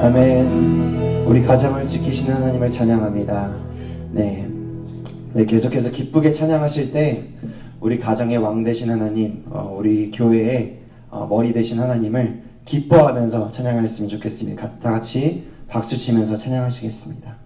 아멘. 우리 가정을 지키시는 하나님을 찬양합니다. 네, 계속해서 기쁘게 찬양하실 때 우리 가정의 왕 되신 하나님, 우리 교회의 머리 되신 하나님을 기뻐하면서 찬양했으면 좋겠습니다. 다 같이 박수 치면서 찬양하시겠습니다.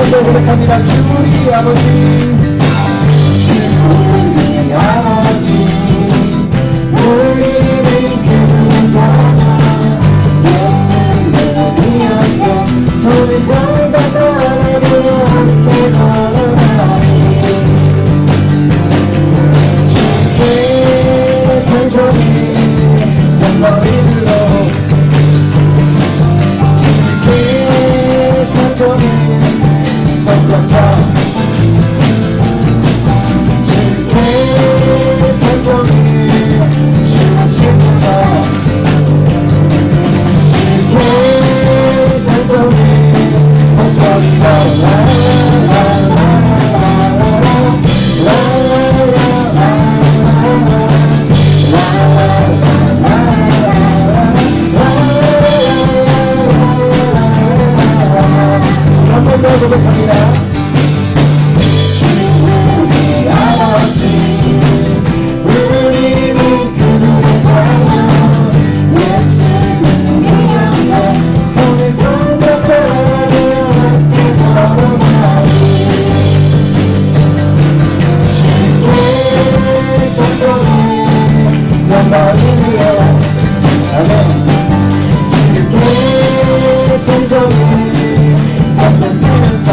고백합니다. 주의 아버지, 주의 아버지, 우리는 그 사랑 예수님이었어. 손을 손잡고 함께 걸어가리. 주께 찬송해 잔머리 들어. 주께 찬송해 고백합니다. 주의 아버지, 우리는 그분의 사랑 예수님이었네. 손을 손잡고 함께 걸어가리. 주께 찬송해 잔머리 위에. 아멘. 주께 찬송해 손을 치면서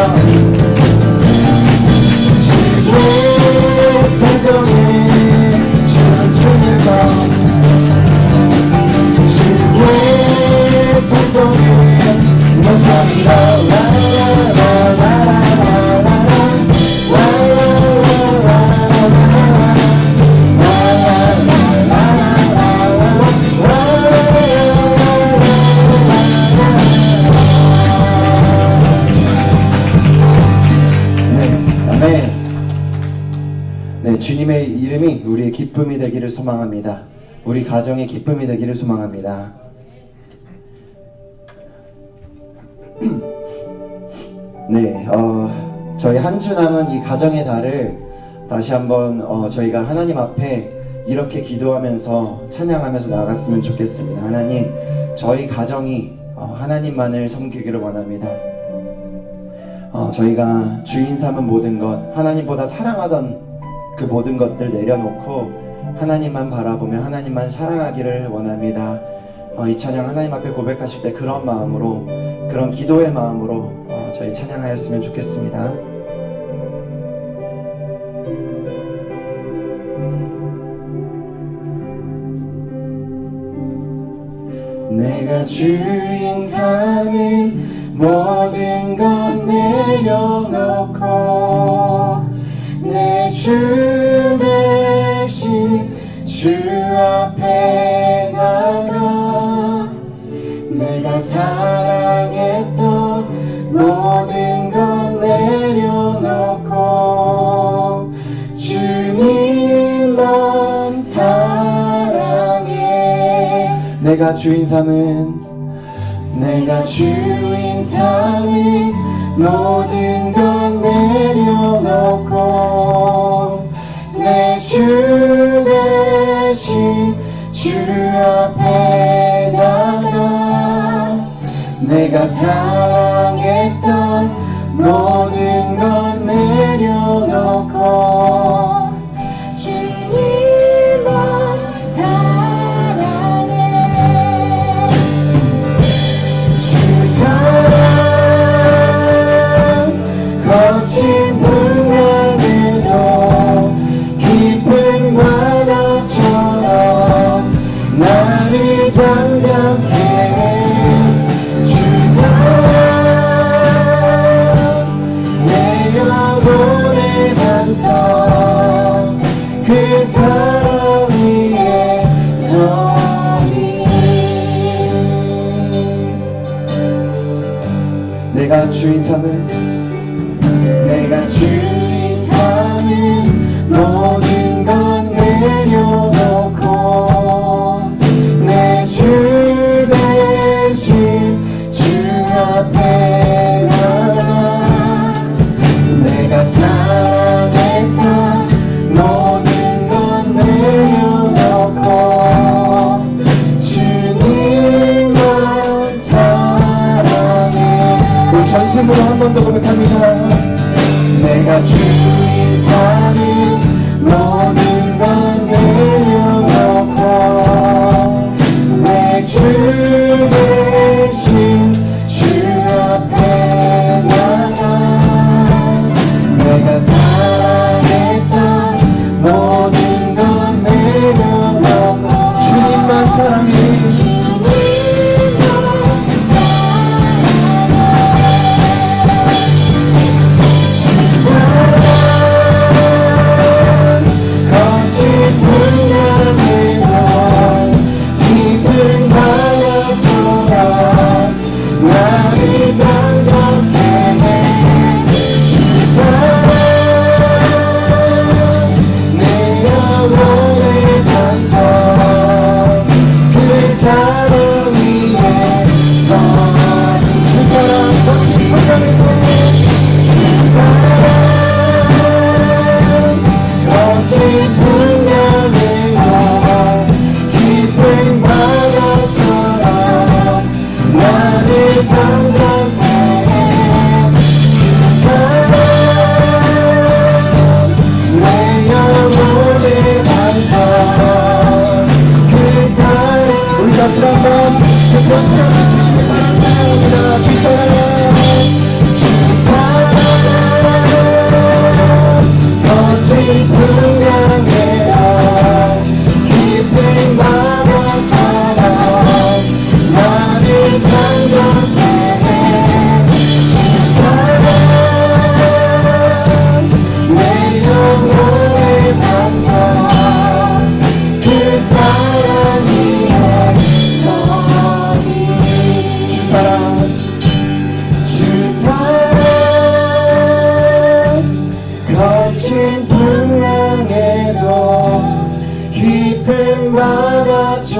주님의 이름이 우리의 기쁨이 되기를 소망합니다. 우리 가정의 기쁨이 되기를 소망합니다. 네, 저희 한 주 남은 이 가정의 달을 다시 한번 저희가 하나님 앞에 이렇게 기도하면서 찬양하면서 나갔으면 좋겠습니다. 하나님, 저희 가정이 하나님만을 섬기기를 원합니다. 저희가 주인 삼은 모든 것, 하나님보다 사랑하던 그 모든 것들 내려놓고 하나님만 바라보며 하나님만 사랑하기를 원합니다. 이 찬양 하나님 앞에 고백하실 때 그런 마음으로, 그런 기도의 마음으로 저희 찬양하였으면 좋겠습니다. 내가 주인 삼은 모든 것 내려놓고 내 주 대신 주 앞에 나가 내가 사랑했던 모든 것 내려놓고 주님만 사랑해. 내가 주인 삼은 모든 것 내려놓고 내 주 대신 주 앞에 나가 내가 사랑했던 모든 것 내려놓고 주님만 사랑해. 주 사랑 거친 풍랑에도 깊은 바다처럼 나를 잠잠케 주 사랑 내 영혼의 반성 그 사랑 위에 서리. 내가 주인 삼은 모든 것 내려놓고 내 주 대신 주 앞에 나가 내가 사랑했던 모든 것 내려놓고 주님만 사랑해. 우리 전심으로 한 번 더 고백합니다. 내가 주인 삼은 모든 것 내려놓고 내 주 대신 주 앞에 나가 내가 사랑했던 모든 것 내려놓고 주님만 사랑해. 주님만 사랑해.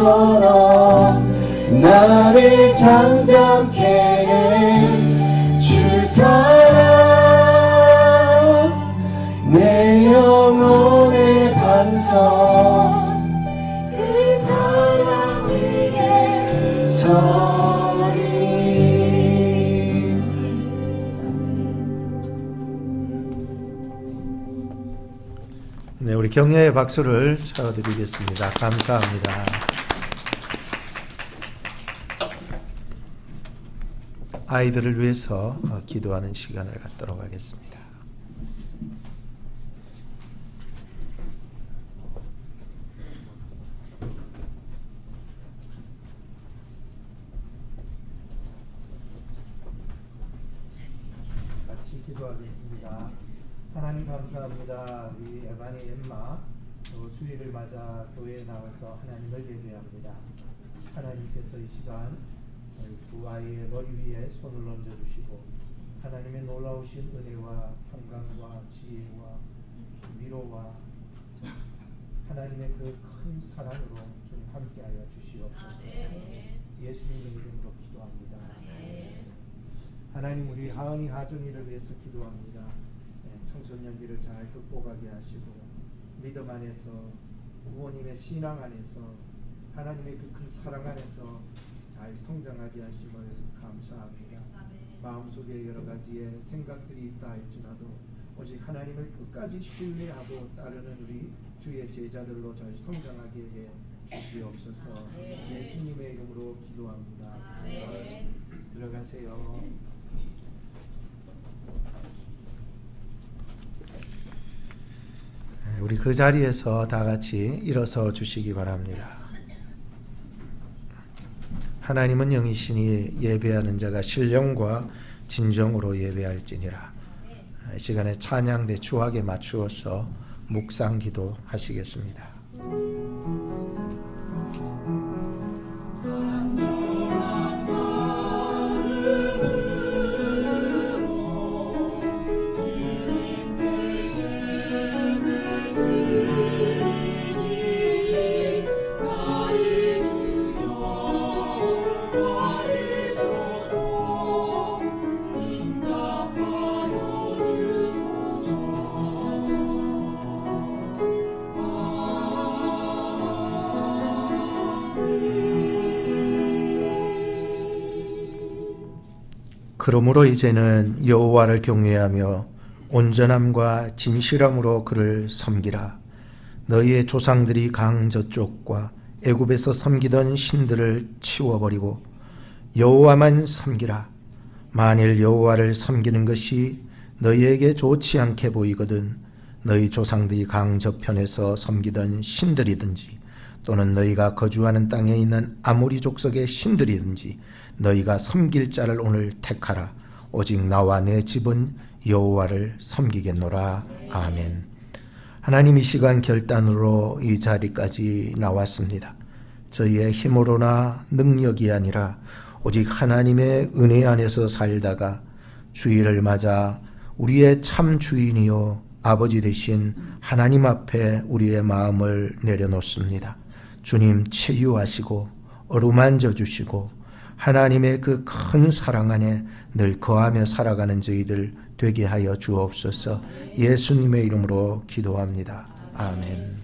바위처럼 나를 잠잠케 해 주 사랑 내 영혼의 반석 그 사랑 위에 서리. 네, 우리 격려의 박수를 쳐드리겠습니다. 감사합니다. 아이들을 위해서 기도하는 시간을 갖도록 하겠습니다. 같이 기도하겠습니다. 하나님 감사합니다. 우리 에바니 엠마 주일을 맞아 교회에 나와서 하나님을 예배합니다. 하나님께서 이 시간 두 아이의 머리 위에 손을 얹어주시고 하나님의 놀라우신 은혜와 평강과 지혜와 위로와 하나님의 그 큰 사랑으로 좀 함께하여 주시옵소서. 예수님의 이름으로 기도합니다. 하나님, 우리 하은이 하준이를 위해서 기도합니다. 청소년기를 잘 극복하게 하시고 믿음 안에서 부모님의 신앙 안에서 하나님의 그 큰 사랑 안에서 잘 성장하게 하시고 해서 감사합니다. 마음속에 여러 가지의 생각들이 있다 할지라도 오직 하나님을 끝까지 신뢰하고 따르는 우리 주의 제자들로 잘 성장하게 해 주시옵소서. 예수님의 이름으로 기도합니다. 들어가세요. 우리 그 자리에서 다 같이 일어서 주시기 바랍니다. 하나님은 영이시니 예배하는 자가 신령과 진정으로 예배할지니라. 이 시간에 찬양대 추악에 맞추어서 묵상 기도 하시겠습니다. 그러므로 이제는 여호와를 경외하며 온전함과 진실함으로 그를 섬기라. 너희의 조상들이 강 저쪽과 애굽에서 섬기던 신들을 치워버리고 여호와만 섬기라. 만일 여호와를 섬기는 것이 너희에게 좋지 않게 보이거든 너희 조상들이 강 저편에서 섬기던 신들이든지 또는 너희가 거주하는 땅에 있는 아모리 족속의 신들이든지 너희가 섬길 자를 오늘 택하라. 오직 나와 내 집은 여호와를 섬기겠노라. 아멘. 하나님, 이 시간 결단으로 이 자리까지 나왔습니다. 저희의 힘으로나 능력이 아니라 오직 하나님의 은혜 안에서 살다가 주일을 맞아 우리의 참 주인이요 아버지 되신 하나님 앞에 우리의 마음을 내려놓습니다. 주님, 치유하시고 어루만져 주시고 하나님의 그 큰 사랑 안에 늘 거하며 살아가는 저희들 되게 하여 주옵소서. 예수님의 이름으로 기도합니다. 아멘.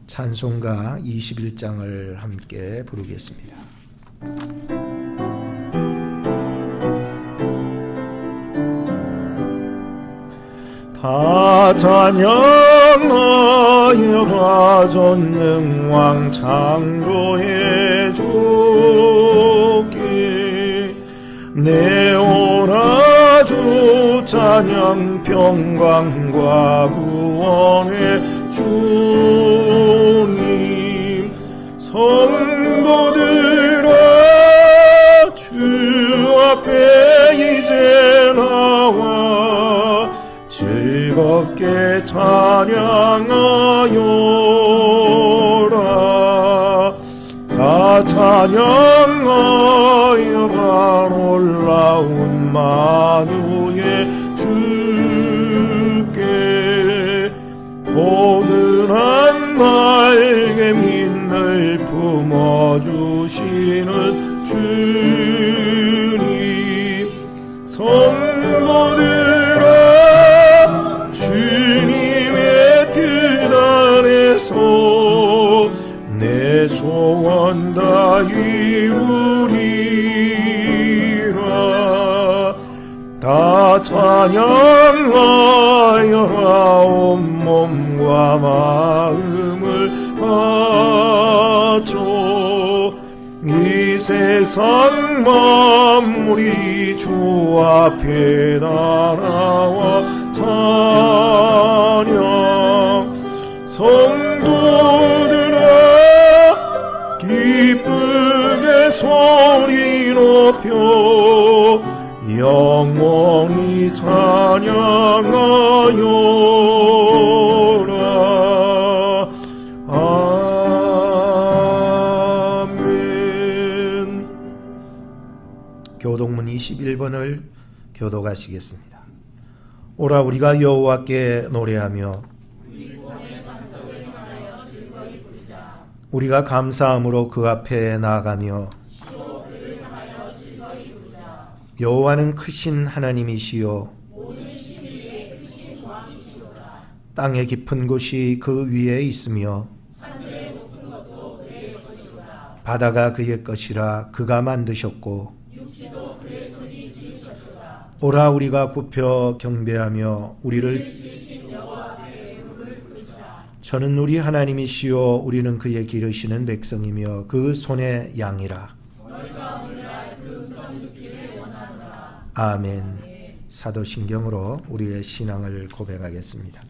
찬송가 21장을 함께 부르겠습니다. 다 찬양하여라. 전능왕 창조해 주께 내 오라 주 찬양 평강과 구원의 주님. 성도들아 주 앞에 이제 나와 즐겁게 찬양하여라. 다 찬양하여라. 놀라운 만유의 주께. 포근한 날개 민늘 품 품어주시는 주님, 성도들아 주님의 뜻 안에서 내 소원 다 이루리라. 다 찬양하여라. 온몸과 마음을 바쳐 이 세상 만물이 주 앞에 나라와 찬양. 성도들아 기쁘게 소리 높여 영원히 찬양하여라. 아멘. 교동문 21번을 교독하시겠습니다. 오라 우리가 여호와께 노래하며 우리가 감사함으로 그 앞에 나아가며 여호와는 크신 하나님이시요 땅의 깊은 곳이 그 위에 있으며 바다가 그의 것이라 그가 만드셨고 오라 우리가 굽혀 경배하며 우리를 저는 우리 하나님이시요 우리는 그의 기르시는 백성이며 그 손의 양이라. 아멘. 사도신경으로 우리의 신앙을 고백하겠습니다.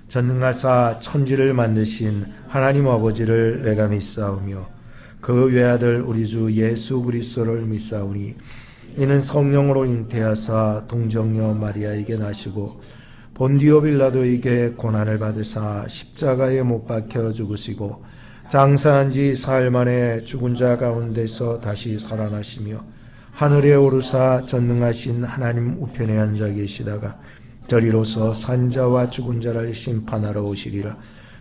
전능하사 천지를 만드신 하나님 아버지를 내가 믿사오며 그 외아들 우리 주 예수 그리스도를 믿사오니 이는 성령으로 잉태하사 동정녀 마리아에게 나시고 본디오 빌라도에게 고난을 받으사 십자가에 못 박혀 죽으시고 장사한 지 사흘 만에 죽은 자 가운데서 다시 살아나시며 하늘에 오르사 전능하신 하나님 우편에 앉아 계시다가 저리로서 산자와 죽은 자를 심판하러 오시리라.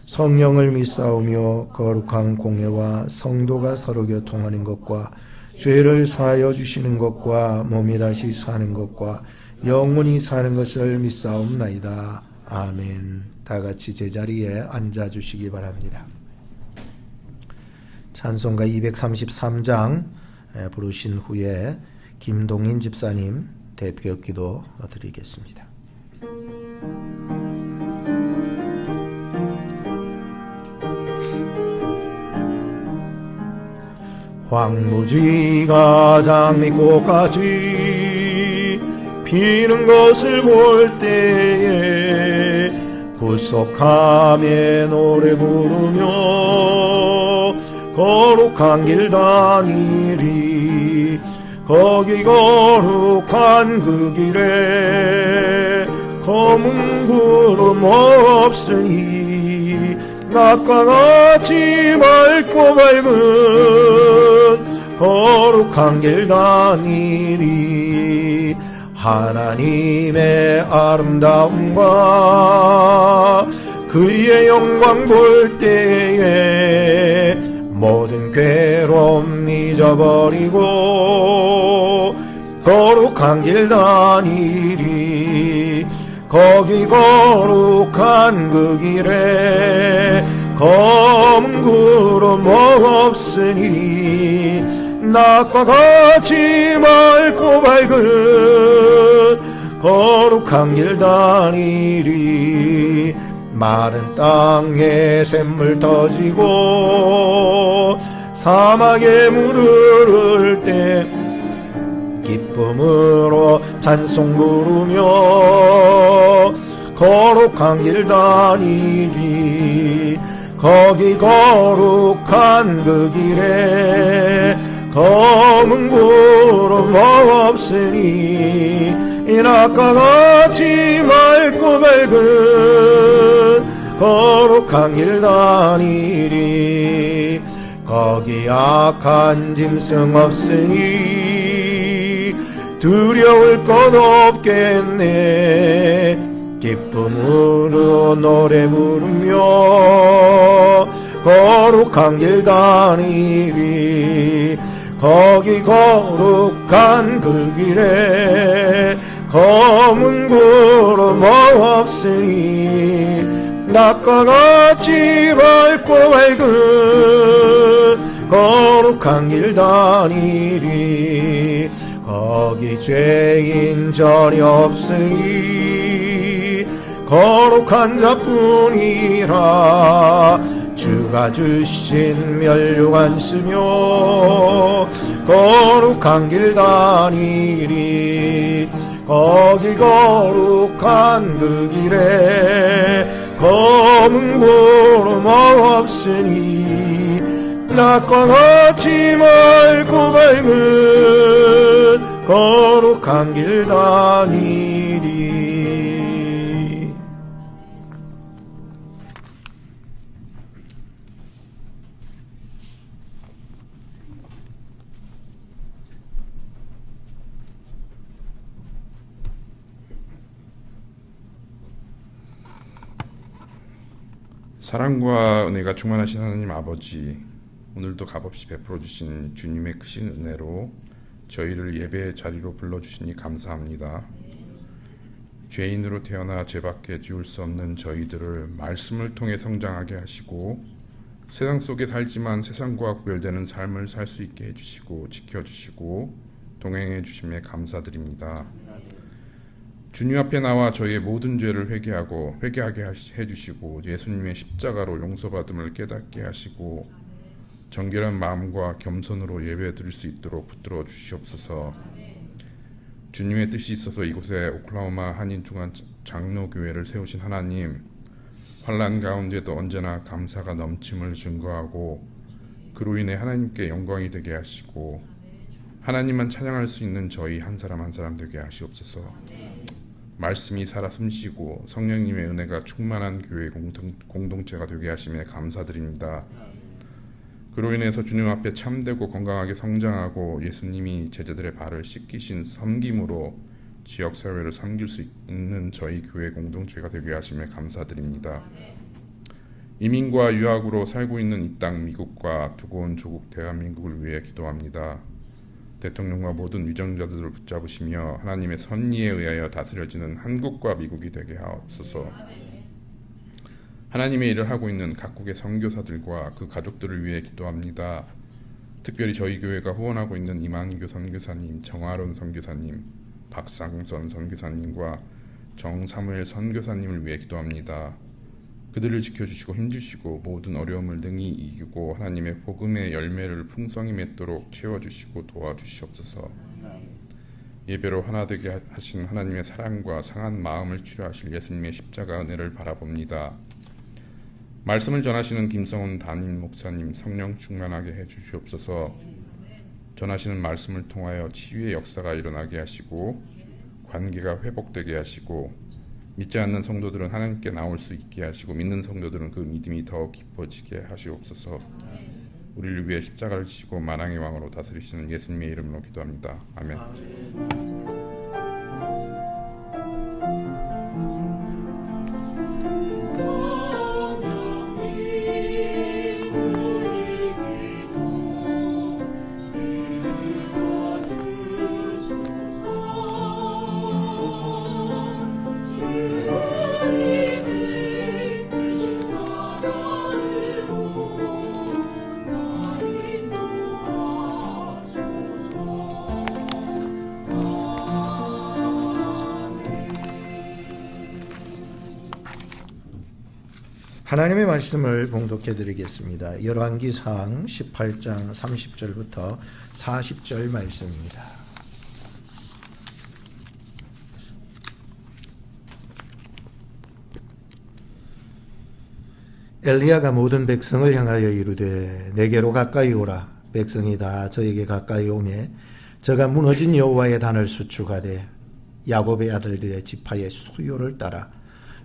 성령을 믿사오며 거룩한 공예와 성도가 서로 교통하는 것과 죄를 사하여 주시는 것과 몸이 다시 사는 것과 영원히 사는 것을 믿사옵나이다. 아멘. 다 같이 제자리에 앉아 주시기 바랍니다. 찬송가 233장 부르신 후에 김동인 집사님 대표 기도 드리겠습니다. 황무지가 장미꽃까지 피는 것을 볼 때에 구속함에 노래 부르며 거룩한 길 다니리. 거기 거룩한 그 길에 검은 구름 없으니 낮과 같이 맑고 밝은 거룩한 길 다니리. 하나님의 아름다움과 그의 영광 볼 때에 모든 괴로움 잊어버리고 거룩한 길 다니리. 거기 거룩한 그 길에 검은 구름 없으니 낮과 같이 맑고 밝은 거룩한 길 다니리. 마른 땅에 샘물 터지고 사막에 물을 흐를 때 기쁨으로 찬송 부르며 거룩한 길 다니리. 거기 거룩한 그 길에 검은 구름 없으니 낮과 같이 맑고 밝은 거룩한 길 다니리. 거기 악한 짐승 없으니 두려울 것 없겠네. 기쁨으로 노래 부르며 거룩한 길 다니리 거기 거룩한 그 길에 검은 구름 없으니 낮과 같이 밝고 밝은 거룩한 길 다니리 거기 죄인 전이 없으니 거룩한 자뿐이라 주가 주신 멸류관 쓰며 거룩한 길 다니리 거기 거룩한 그 길에 검은 구름 없으니 낮과 같이 맑고 밝은 거룩한 길 다니리. 사랑과 은혜가 충만하신 하나님 아버지, 오늘도 값없이 베풀어 주신 주님의 크신 은혜로 저희를 예배의 자리로 불러주시니 감사합니다. 죄인으로 태어나 죄밖에 지울 수 없는 저희들을 말씀을 통해 성장하게 하시고 세상 속에 살지만 세상과 구별되는 삶을 살 수 있게 해주시고 지켜주시고 동행해 주심에 감사드립니다. 주님 앞에 나와 저희의 모든 죄를 회개하게 해주시고 예수님의 십자가로 용서받음을 깨닫게 하시고 정결한 마음과 겸손으로 예배 드릴 수 있도록 붙들어 주시옵소서. 주님의 뜻이 있어서 이곳에 오클라호마 한인 중앙 장로교회를 세우신 하나님, 환난 가운데도 언제나 감사가 넘침을 증거하고 그로 인해 하나님께 영광이 되게 하시고 하나님만 찬양할 수 있는 저희 한 사람 한 사람 되게 하시옵소서. 말씀이 살아 숨쉬고 성령님의 은혜가 충만한 교회 공동체가 되게 하심에 감사드립니다. 그로 인해서 주님 앞에 참되고 건강하게 성장하고 예수님이 제자들의 발을 씻기신 섬김으로 지역사회를 섬길 수 있는 저희 교회 공동체가 되게 하심에 감사드립니다. 이민과 유학으로 살고 있는 이 땅 미국과 두고 온 조국 대한민국을 위해 기도합니다. 대통령과 모든 위정자들을 붙잡으시며 하나님의 섭리에 의하여 다스려지는 한국과 미국이 되게 하옵소서. 하나님의 일을 하고 있는 각국의 선교사들과 그 가족들을 위해 기도합니다. 특별히 저희 교회가 후원하고 있는 이만교 선교사님, 정아론 선교사님, 박상선 선교사님과 정사무엘 선교사님을 위해 기도합니다. 그들을 지켜주시고 힘주시고 모든 어려움을 능히 이기고 하나님의 복음의 열매를 풍성히 맺도록 채워주시고 도와주시옵소서. 예배로 하나 되게 하신 하나님의 사랑과 상한 마음을 치료하실 예수님의 십자가 은혜를 바라봅니다. 말씀을 전하시는 김성훈 담임 목사님 성령 충만하게 해주시옵소서. 전하시는 말씀을 통하여 치유의 역사가 일어나게 하시고 관계가 회복되게 하시고 믿지 않는 성도들은 하나님께 나올 수 있게 하시고 믿는 성도들은 그 믿음이 더 깊어지게 하시옵소서. 우리를 위해 십자가를 지시고 만왕의 왕으로 다스리시는 예수님의 이름으로 기도합니다. 아멘. 하나님의 말씀을 봉독해 드리겠습니다. 열왕기상 18장 30절부터 40절 말씀입니다. 엘리야가 모든 백성을 향하여 이르되 내게로 가까이 오라. 백성이 다 저에게 가까이 오매 저가 무너진 여호와의 단을 수축하되 야곱의 아들들의 지파의 수요를 따라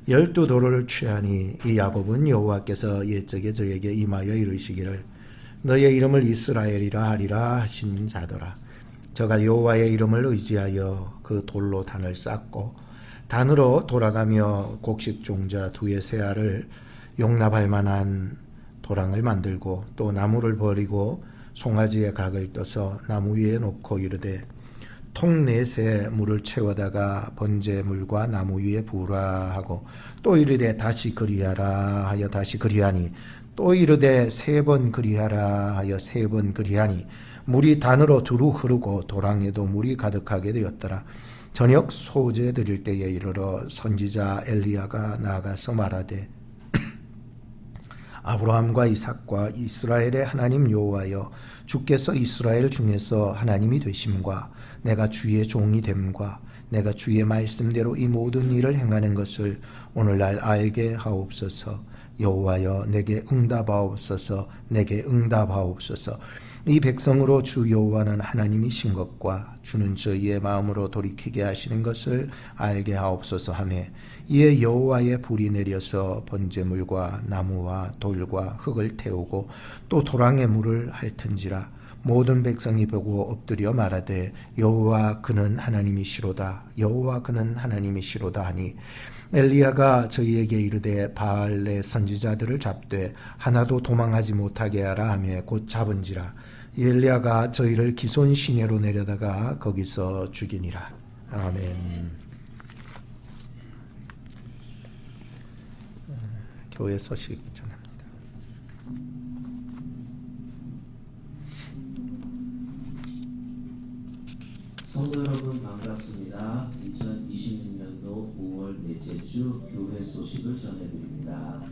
12돌을 취하니 이 야곱은 여호와께서 옛적에 저에게 임하여 이르시기를 너의 이름을 이스라엘이라 하리라 하신 자더라. 저가 여호와의 이름을 의지하여 그 돌로 단을 쌓고 단으로 돌아가며 곡식 종자 두의 새 알을 용납할 만한 도랑을 만들고 또 나무를 버리고 송아지의 각을 떠서 나무 위에 놓고 이르되 통 넷에 물을 채워다가 번제물과 나무 위에 부으라 하고 또 이르되 다시 그리하라 하여 다시 그리하니 또 이르되 3번 그리하라 하여 3번 그리하니 물이 단으로 두루 흐르고 도랑에도 물이 가득하게 되었더라. 저녁 소제 드릴 때에 이르러 선지자 엘리야가 나아가서 말하되 아브라함과 이삭과 이스라엘의 하나님 여호와여 주께서 이스라엘 중에서 하나님이 되심과 내가 주의 종이 됨과 내가 주의 말씀대로 이 모든 일을 행하는 것을 오늘날 알게 하옵소서. 여호와여 내게 응답하옵소서. 내게 응답하옵소서. 이 백성으로 주 여호와는 하나님이신 것과 주는 저희의 마음으로 돌이키게 하시는 것을 알게 하옵소서 하며 이에 여호와의 불이 내려서 번제물과 나무와 돌과 흙을 태우고 또 도랑에 물을 핥은지라. 모든 백성이 보고 엎드려 말하되 여호와 그는 하나님이시로다. 여호와 그는 하나님이시로다 하니 엘리야가 저희에게 이르되 바알의 선지자들을 잡되 하나도 도망하지 못하게 하라 하며 곧 잡은지라. 엘리야가 저희를 기손 시내로 내려다가 거기서 죽이니라. 아멘. 교회 소식 전합니다. 성도 여러분 반갑습니다. 2026년도 5월 넷째 주 교회 소식을 전해드립니다.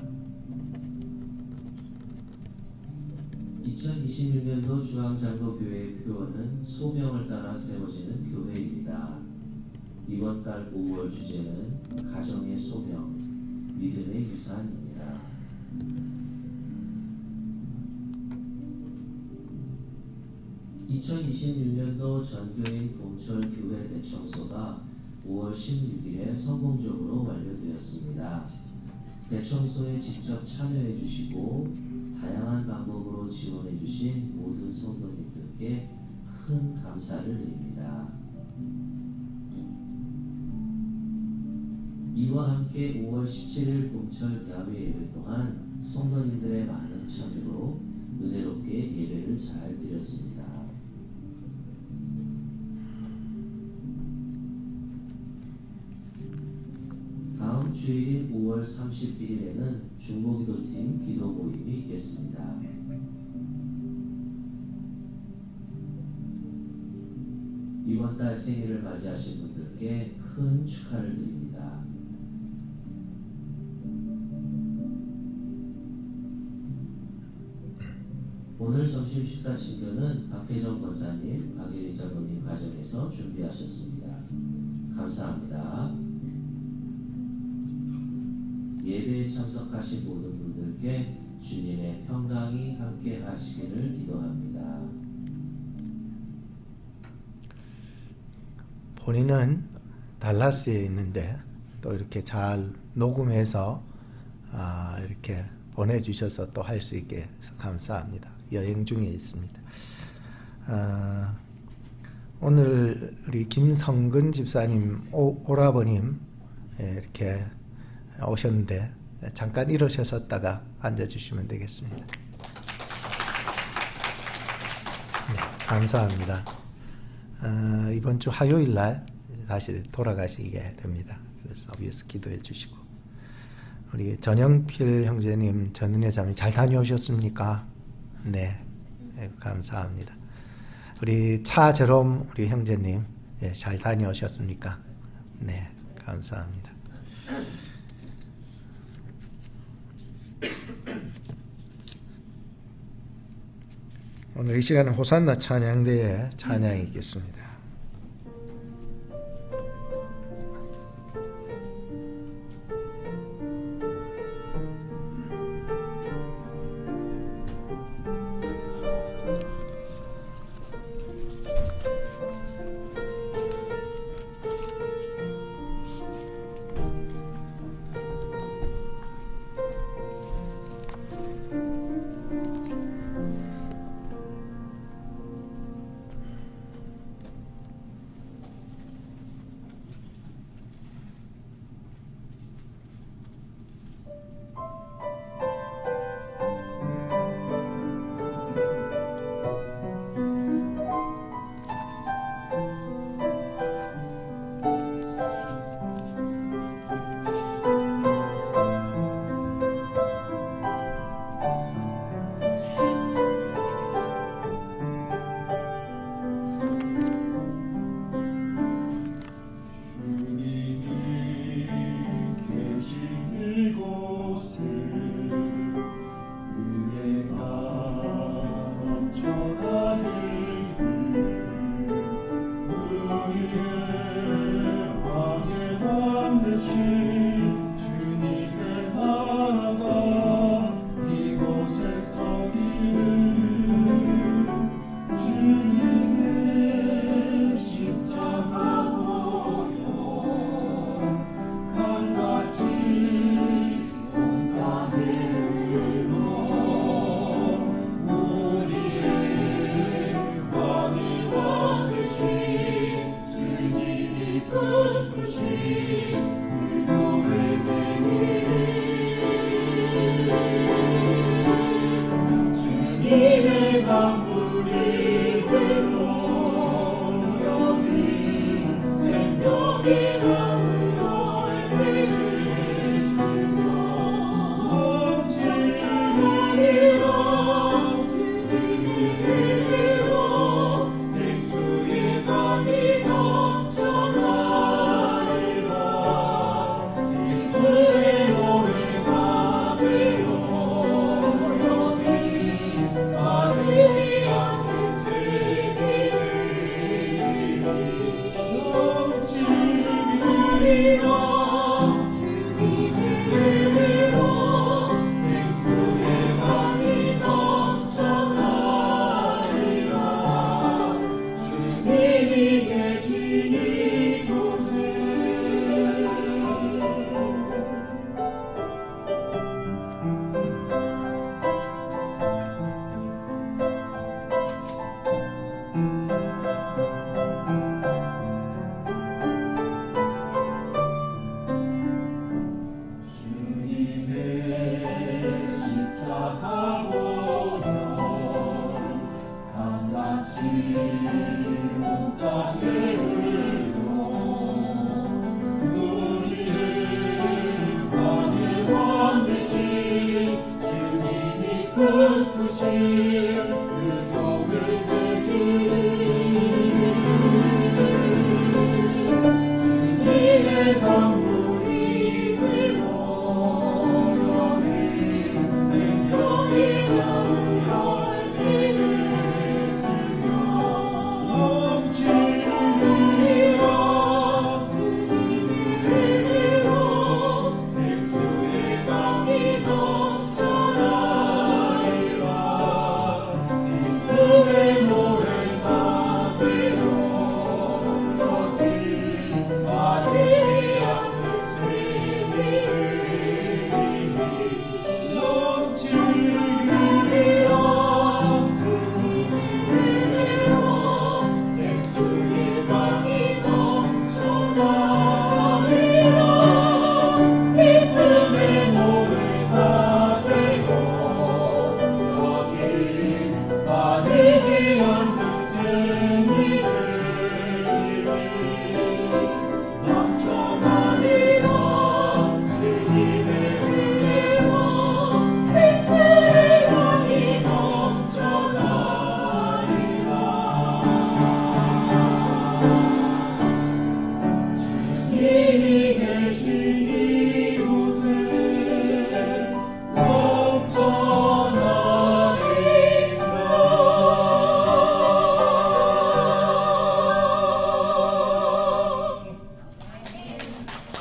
2026년도 중앙장로교회의 표어는 소명을 따라 세워지는 교회입니다. 이번 달 5월 주제는 가정의 소명, 믿음의 유산입니다. 2026년도 전교인 봄철 교회 대청소가 5월 16일에 성공적으로 완료되었습니다. 대청소에 직접 참여해 주시고 다양한 방법으로 지원해 주신 모든 성도님들께 큰 감사를 드립니다. 이와 함께 5월 17일 봄철 야외 예배 동안 성도님들의 많은 참여로 은혜롭게 예배를 잘 드렸습니다. 다음 주일인 5월 31일에는 중보기도팀 기도 모임이 있겠습니다. 이번 달 생일을 맞이하신 분들께 큰 축하를 드립니다. 오늘 점심 식사 친교는 박혜정 권사님, 박예리 장로님 가정에서 준비하셨습니다. 감사합니다. 예배에 참석하신 모든 분들께 주님의 평강이 함께 하시기를 기도합니다. 본인은 달라스에 있는데 또 이렇게 잘 녹음해서 이렇게 보내주셔서 또 할 수 있게 해서 감사합니다. 여행 중에 있습니다. 오늘 우리 김성근 집사님 오라버님 이렇게 오셨는데 잠깐 일어서셨다가 앉아주시면 되겠습니다. 네, 감사합니다. 이번 주 화요일 날 다시 돌아가시게 됩니다. 그래서 위에서 기도해 주시고 우리 전영필 형제님 전은혜 자매 잘 다녀오셨습니까? 네, 감사합니다. 우리 차저롬 우리 형제님 잘 다녀오셨습니까? 네, 감사합니다. 오늘 이 시간은 호산나 찬양대의 찬양이 있겠습니다.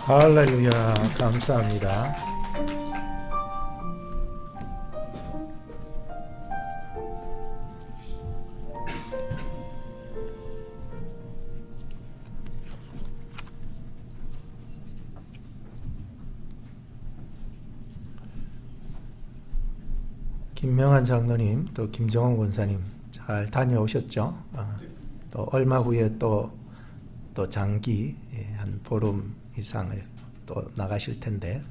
할렐루야, 감사합니다. 김명한 장로님, 또 김정원 권사님 잘 다녀오셨죠? 또 얼마 후에 또 장기 한 보름 이상을 또 나가실 텐데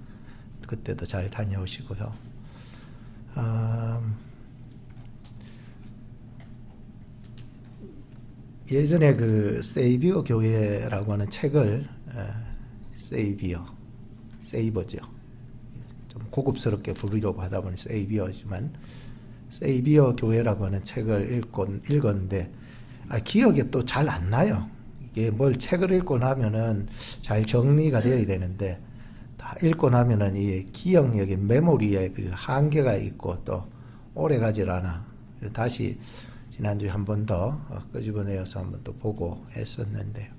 그때도 잘 다녀오시고요. 예전에 그 세이비어 교회라고 하는 책을 세이버죠. 좀 고급스럽게 부르려고 하다 보니 세이비어지만 세이비어 교회라고 하는 책을 읽었는데 기억이 또 잘 안 나요. 이게 뭘 책을 읽고 나면은 잘 정리가 되어야 되는데 다 읽고 나면은 이 기억력의 메모리에 그 한계가 있고 또 오래 가질 않아. 다시 지난주에 한 번 더 끄집어내어서 한 번 또 보고 했었는데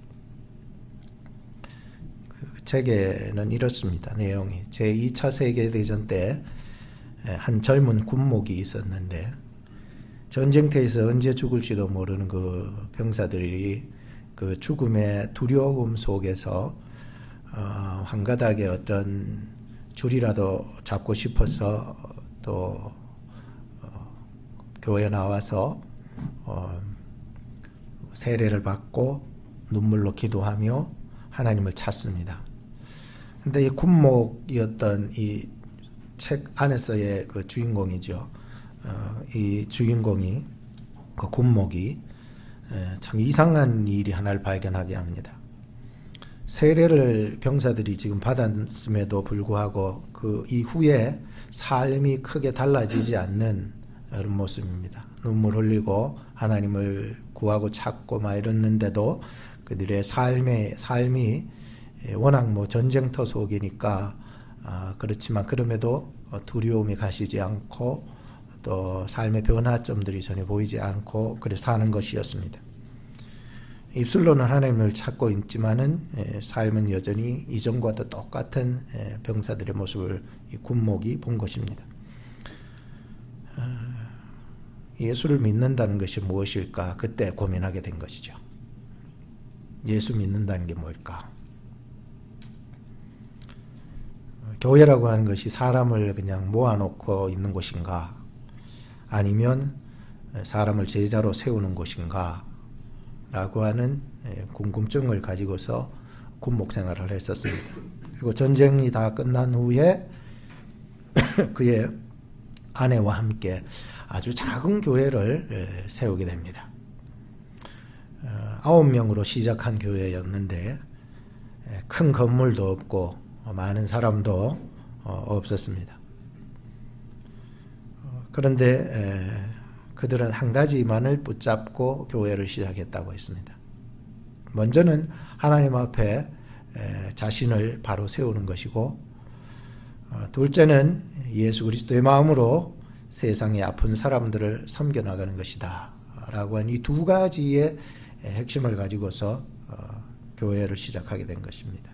그 책에는 이렇습니다. 내용이 제2차 세계대전 때 한 젊은 군목이 있었는데 전쟁터에서 언제 죽을지도 모르는 그 병사들이 그 죽음의 두려움 속에서 한 가닥의 어떤 줄이라도 잡고 싶어서 또 교회에 나와서 세례를 받고 눈물로 기도하며 하나님을 찾습니다. 근데 이 군목이었던 이 책 안에서의 그 주인공이죠. 이 주인공이 그 군목이 참 이상한 일이 하나를 발견하게 합니다. 세례를 병사들이 지금 받았음에도 불구하고 그 이후에 삶이 크게 달라지지 않는 이런 모습입니다. 눈물 흘리고 하나님을 구하고 찾고 막 이랬는데도 그들의 삶이 워낙 뭐 전쟁터 속이니까 그렇지만 그럼에도 두려움이 가시지 않고 또 삶의 변화점들이 전혀 보이지 않고 그래 사는 것이었습니다. 입술로는 하나님을 찾고 있지만은 삶은 여전히 이전과도 똑같은 병사들의 모습을 이 군목이 본 것입니다. 예수를 믿는다는 것이 무엇일까? 그때 고민하게 된 것이죠. 예수 믿는다는 게 뭘까? 교회라고 하는 것이 사람을 그냥 모아놓고 있는 곳인가? 아니면 사람을 제자로 세우는 곳인가? 라고 하는 궁금증을 가지고서 군목 생활을 했었습니다. 그리고 전쟁이 다 끝난 후에 그의 아내와 함께 아주 작은 교회를 세우게 됩니다. 9명으로 시작한 교회였는데 큰 건물도 없고 많은 사람도 없었습니다. 그런데 그들은 한 가지만을 붙잡고 교회를 시작했다고 했습니다. 먼저는 하나님 앞에 자신을 바로 세우는 것이고, 둘째는 예수 그리스도의 마음으로 세상의 아픈 사람들을 섬겨나가는 것이다 라고 한 이 두 가지의 핵심을 가지고서 교회를 시작하게 된 것입니다.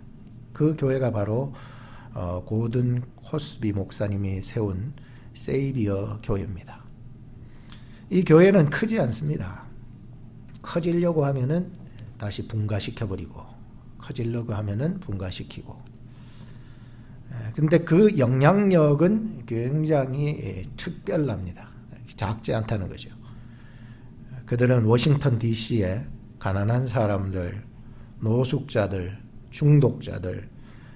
그 교회가 바로 고든 코스비 목사님이 세운 세이비어 교회입니다. 이 교회는 크지 않습니다. 커지려고 하면은 다시 분가시켜버리고, 커지려고 하면은 분가시키고. 근데 그 영향력은 굉장히 특별합니다. 작지 않다는 거죠. 그들은 워싱턴 DC에 가난한 사람들, 노숙자들, 중독자들,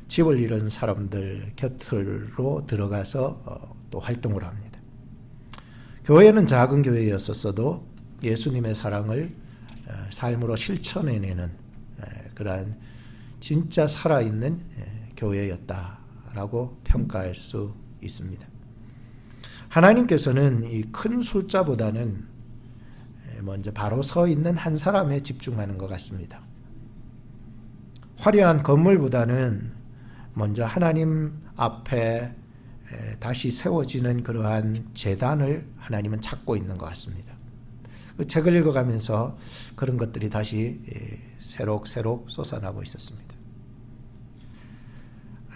집을 잃은 사람들 곁으로 들어가서 또 활동을 합니다. 교회는 작은 교회였었어도 예수님의 사랑을 삶으로 실천해내는 그러한 진짜 살아있는 교회였다라고 평가할 수 있습니다. 하나님께서는 이 큰 숫자보다는 먼저 바로 서 있는 한 사람에 집중하는 것 같습니다. 화려한 건물보다는 먼저 하나님 앞에 다시 세워지는 그러한 제단을 하나님은 찾고 있는 것 같습니다. 그 책을 읽어가면서 그런 것들이 다시 새록새록 솟아나고 있었습니다.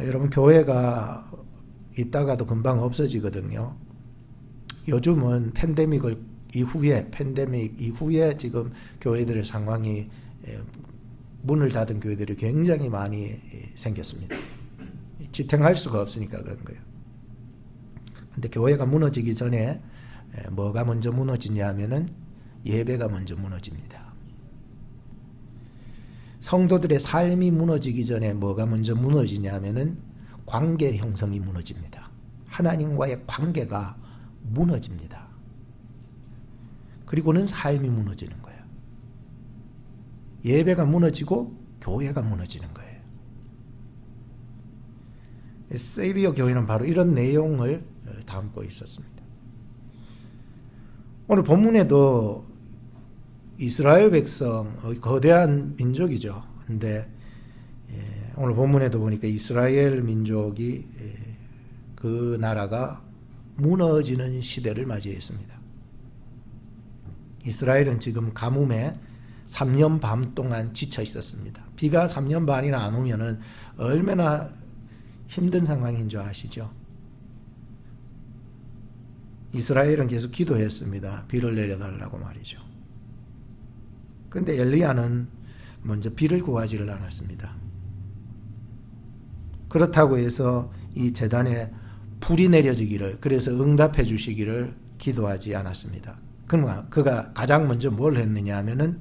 여러분, 교회가 있다가도 금방 없어지거든요. 요즘은 팬데믹 이후에 지금 교회들의 상황이 문을 닫은 교회들이 굉장히 많이 생겼습니다. 지탱할 수가 없으니까 그런 거예요. 근데 교회가 무너지기 전에 뭐가 먼저 무너지냐 하면은 예배가 먼저 무너집니다. 성도들의 삶이 무너지기 전에 뭐가 먼저 무너지냐 하면은 관계 형성이 무너집니다. 하나님과의 관계가 무너집니다. 그리고는 삶이 무너지는 거예요. 예배가 무너지고 교회가 무너지는 거예요. 세이비어 교회는 바로 이런 내용을 담고 있었습니다. 오늘 본문에도 이스라엘 백성, 거대한 민족이죠. 근데 오늘 본문에도 보니까 이스라엘 민족이 그 나라가 무너지는 시대를 맞이했습니다. 이스라엘은 지금 가뭄에 3년 반 동안 지쳐 있었습니다. 비가 3년 반이나 안 오면은 얼마나 힘든 상황인 줄 아시죠? 이스라엘은 계속 기도했습니다. 비를 내려달라고 말이죠. 근데 엘리야는 먼저 비를 구하지를 않았습니다. 그렇다고 해서 이 제단에 불이 내려지기를, 그래서 응답해 주시기를 기도하지 않았습니다. 그가 가장 먼저 뭘 했느냐 하면은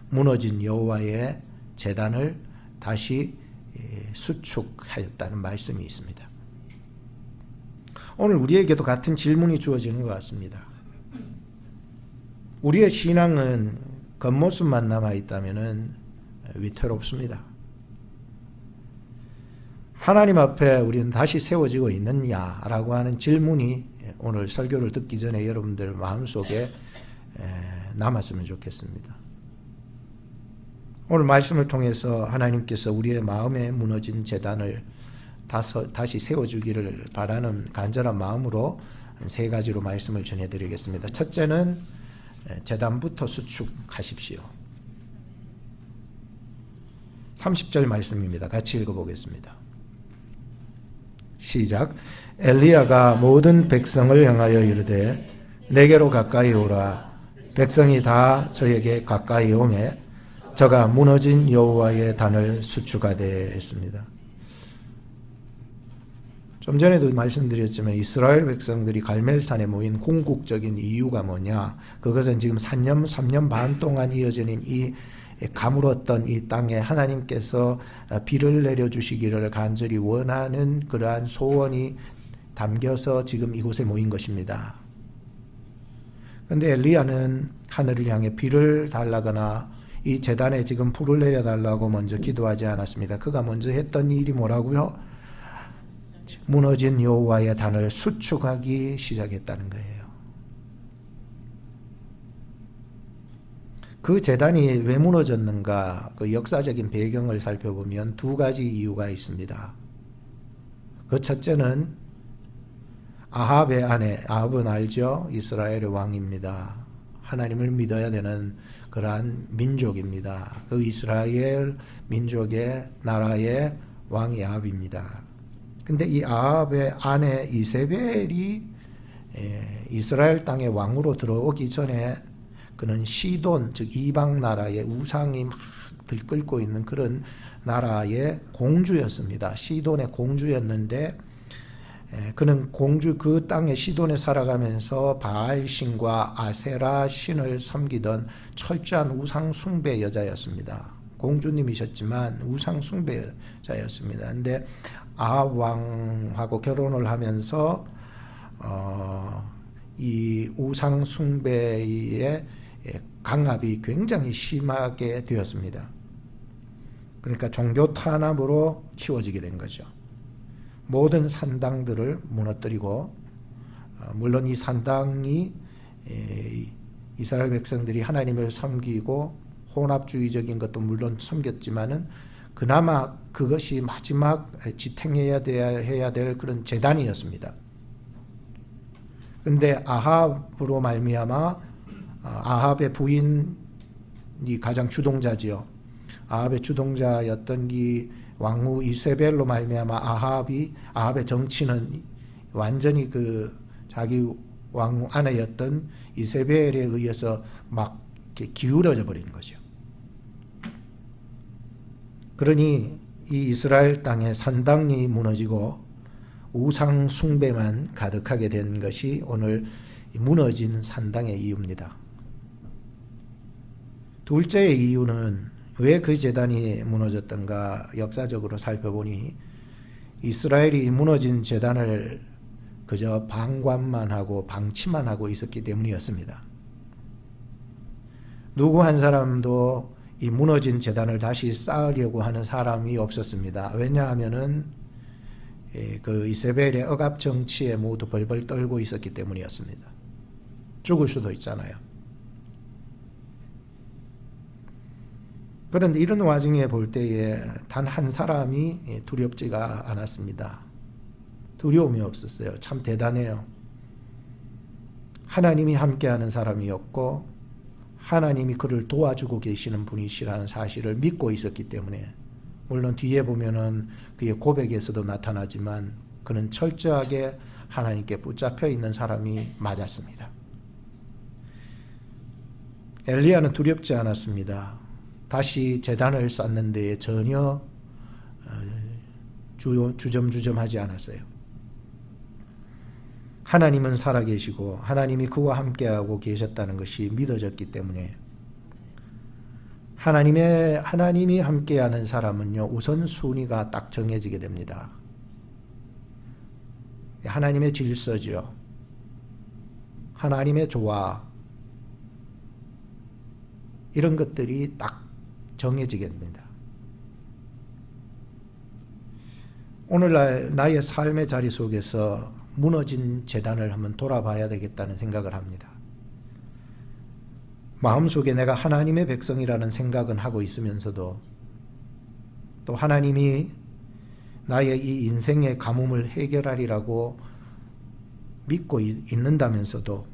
무너진 여호와의 제단을 다시 수축하였다는 말씀이 있습니다. 오늘 우리에게도 같은 질문이 주어지는 것 같습니다. 우리의 신앙은 겉모습만 남아있다면 위태롭습니다. 하나님 앞에 우리는 다시 세워지고 있느냐라고 하는 질문이 오늘 설교를 듣기 전에 여러분들 마음속에 남았으면 좋겠습니다. 오늘 말씀을 통해서 하나님께서 우리의 마음에 무너진 제단을 다시 세워주기를 바라는 간절한 마음으로 세 가지로 말씀을 전해드리겠습니다. 첫째는 제단부터 수축하십시오. 30절 말씀입니다. 같이 읽어보겠습니다. 시작. 엘리야가 모든 백성을 향하여 이르되 내게로 가까이 오라. 백성이 다 저에게 가까이 오매 저가 무너진 여호와의 단을 수축하되 했습니다. 좀 전에도 말씀드렸지만 이스라엘 백성들이 갈멜산에 모인 궁극적인 이유가 뭐냐? 그것은 지금 3년 반 동안 이어지는 이 가물었던 이 땅에 하나님께서 비를 내려주시기를 간절히 원하는 그러한 소원이 담겨서 지금 이곳에 모인 것입니다. 그런데 엘리야는 하늘을 향해 비를 달라거나 이 제단에 지금 불을 내려달라고 먼저 기도하지 않았습니다. 그가 먼저 했던 일이 뭐라고요? 무너진 여호와의 단을 수축하기 시작했다는 거예요. 그 제단이 왜 무너졌는가? 그 역사적인 배경을 살펴보면 두 가지 이유가 있습니다. 그 첫째는 아합의 아내, 아합은 알죠? 이스라엘의 왕입니다. 하나님을 믿어야 되는 그러한 민족입니다. 그 이스라엘 민족의 나라의 왕이 아합입니다. 근데 이 아합의 아내 이세벨이 이스라엘 땅에 왕으로 들어오기 전에 그는 시돈, 즉 이방 나라의 우상이 막 들끓고 있는 그런 나라의 공주였습니다. 시돈의 공주였는데 그는 그 땅의 시돈에 살아가면서 바알 신과 아세라 신을 섬기던 철저한 우상 숭배 여자였습니다. 공주님이셨지만 우상 숭배자였습니다. 근데 아합 왕하고 결혼을 하면서 이 우상 숭배의 강압이 굉장히 심하게 되었습니다. 그러니까 종교 탄압으로 키워지게 된 거죠. 모든 산당들을 무너뜨리고, 물론 이 산당이 이스라엘 백성들이 하나님을 섬기고 혼합주의적인 것도 물론 섬겼지만은 그나마 그것이 마지막 지탱해야 될 그런 제단이었습니다. 근데 아합으로 말미암아 아합의 부인이 가장 주동자지요. 아합의 주동자였던 이 왕후 이세벨로 말미암아 아합의 정치는 완전히 그 자기 왕후 아내였던 이세벨에 의해서 막 이렇게 기울어져 버린 거죠. 그러니 이 이스라엘 땅에 산당이 무너지고 우상 숭배만 가득하게 된 것이 오늘 무너진 산당의 이유입니다. 둘째의 이유는 왜 그 제단이 무너졌던가 역사적으로 살펴보니 이스라엘이 무너진 제단을 그저 방관만 하고 방치만 하고 있었기 때문이었습니다. 누구 한 사람도 이 무너진 제단을 다시 쌓으려고 하는 사람이 없었습니다. 왜냐하면은 그 이세벨의 억압 정치에 모두 벌벌 떨고 있었기 때문이었습니다. 죽을 수도 있잖아요. 그런데 이런 와중에 볼 때에 단 한 사람이 두렵지가 않았습니다. 두려움이 없었어요. 참 대단해요. 하나님이 함께하는 사람이었고 하나님이 그를 도와주고 계시는 분이시라는 사실을 믿고 있었기 때문에, 물론 뒤에 보면은 그의 고백에서도 나타나지만 그는 철저하게 하나님께 붙잡혀 있는 사람이 맞았습니다. 엘리야는 두렵지 않았습니다. 다시 제단을 쌓는 데에 전혀 주저하지 않았어요. 하나님은 살아계시고 하나님이 그와 함께하고 계셨다는 것이 믿어졌기 때문에, 하나님이 함께하는 사람은요, 우선순위가 딱 정해지게 됩니다. 하나님의 질서죠. 하나님의 조화, 이런 것들이 딱 정해지게 됩니다. 오늘날 나의 삶의 자리 속에서 무너진 제단을 한번 돌아봐야 되겠다는 생각을 합니다. 마음속에 내가 하나님의 백성이라는 생각은 하고 있으면서도, 또 하나님이 나의 이 인생의 가뭄을 해결하리라고 믿고 있는다면서도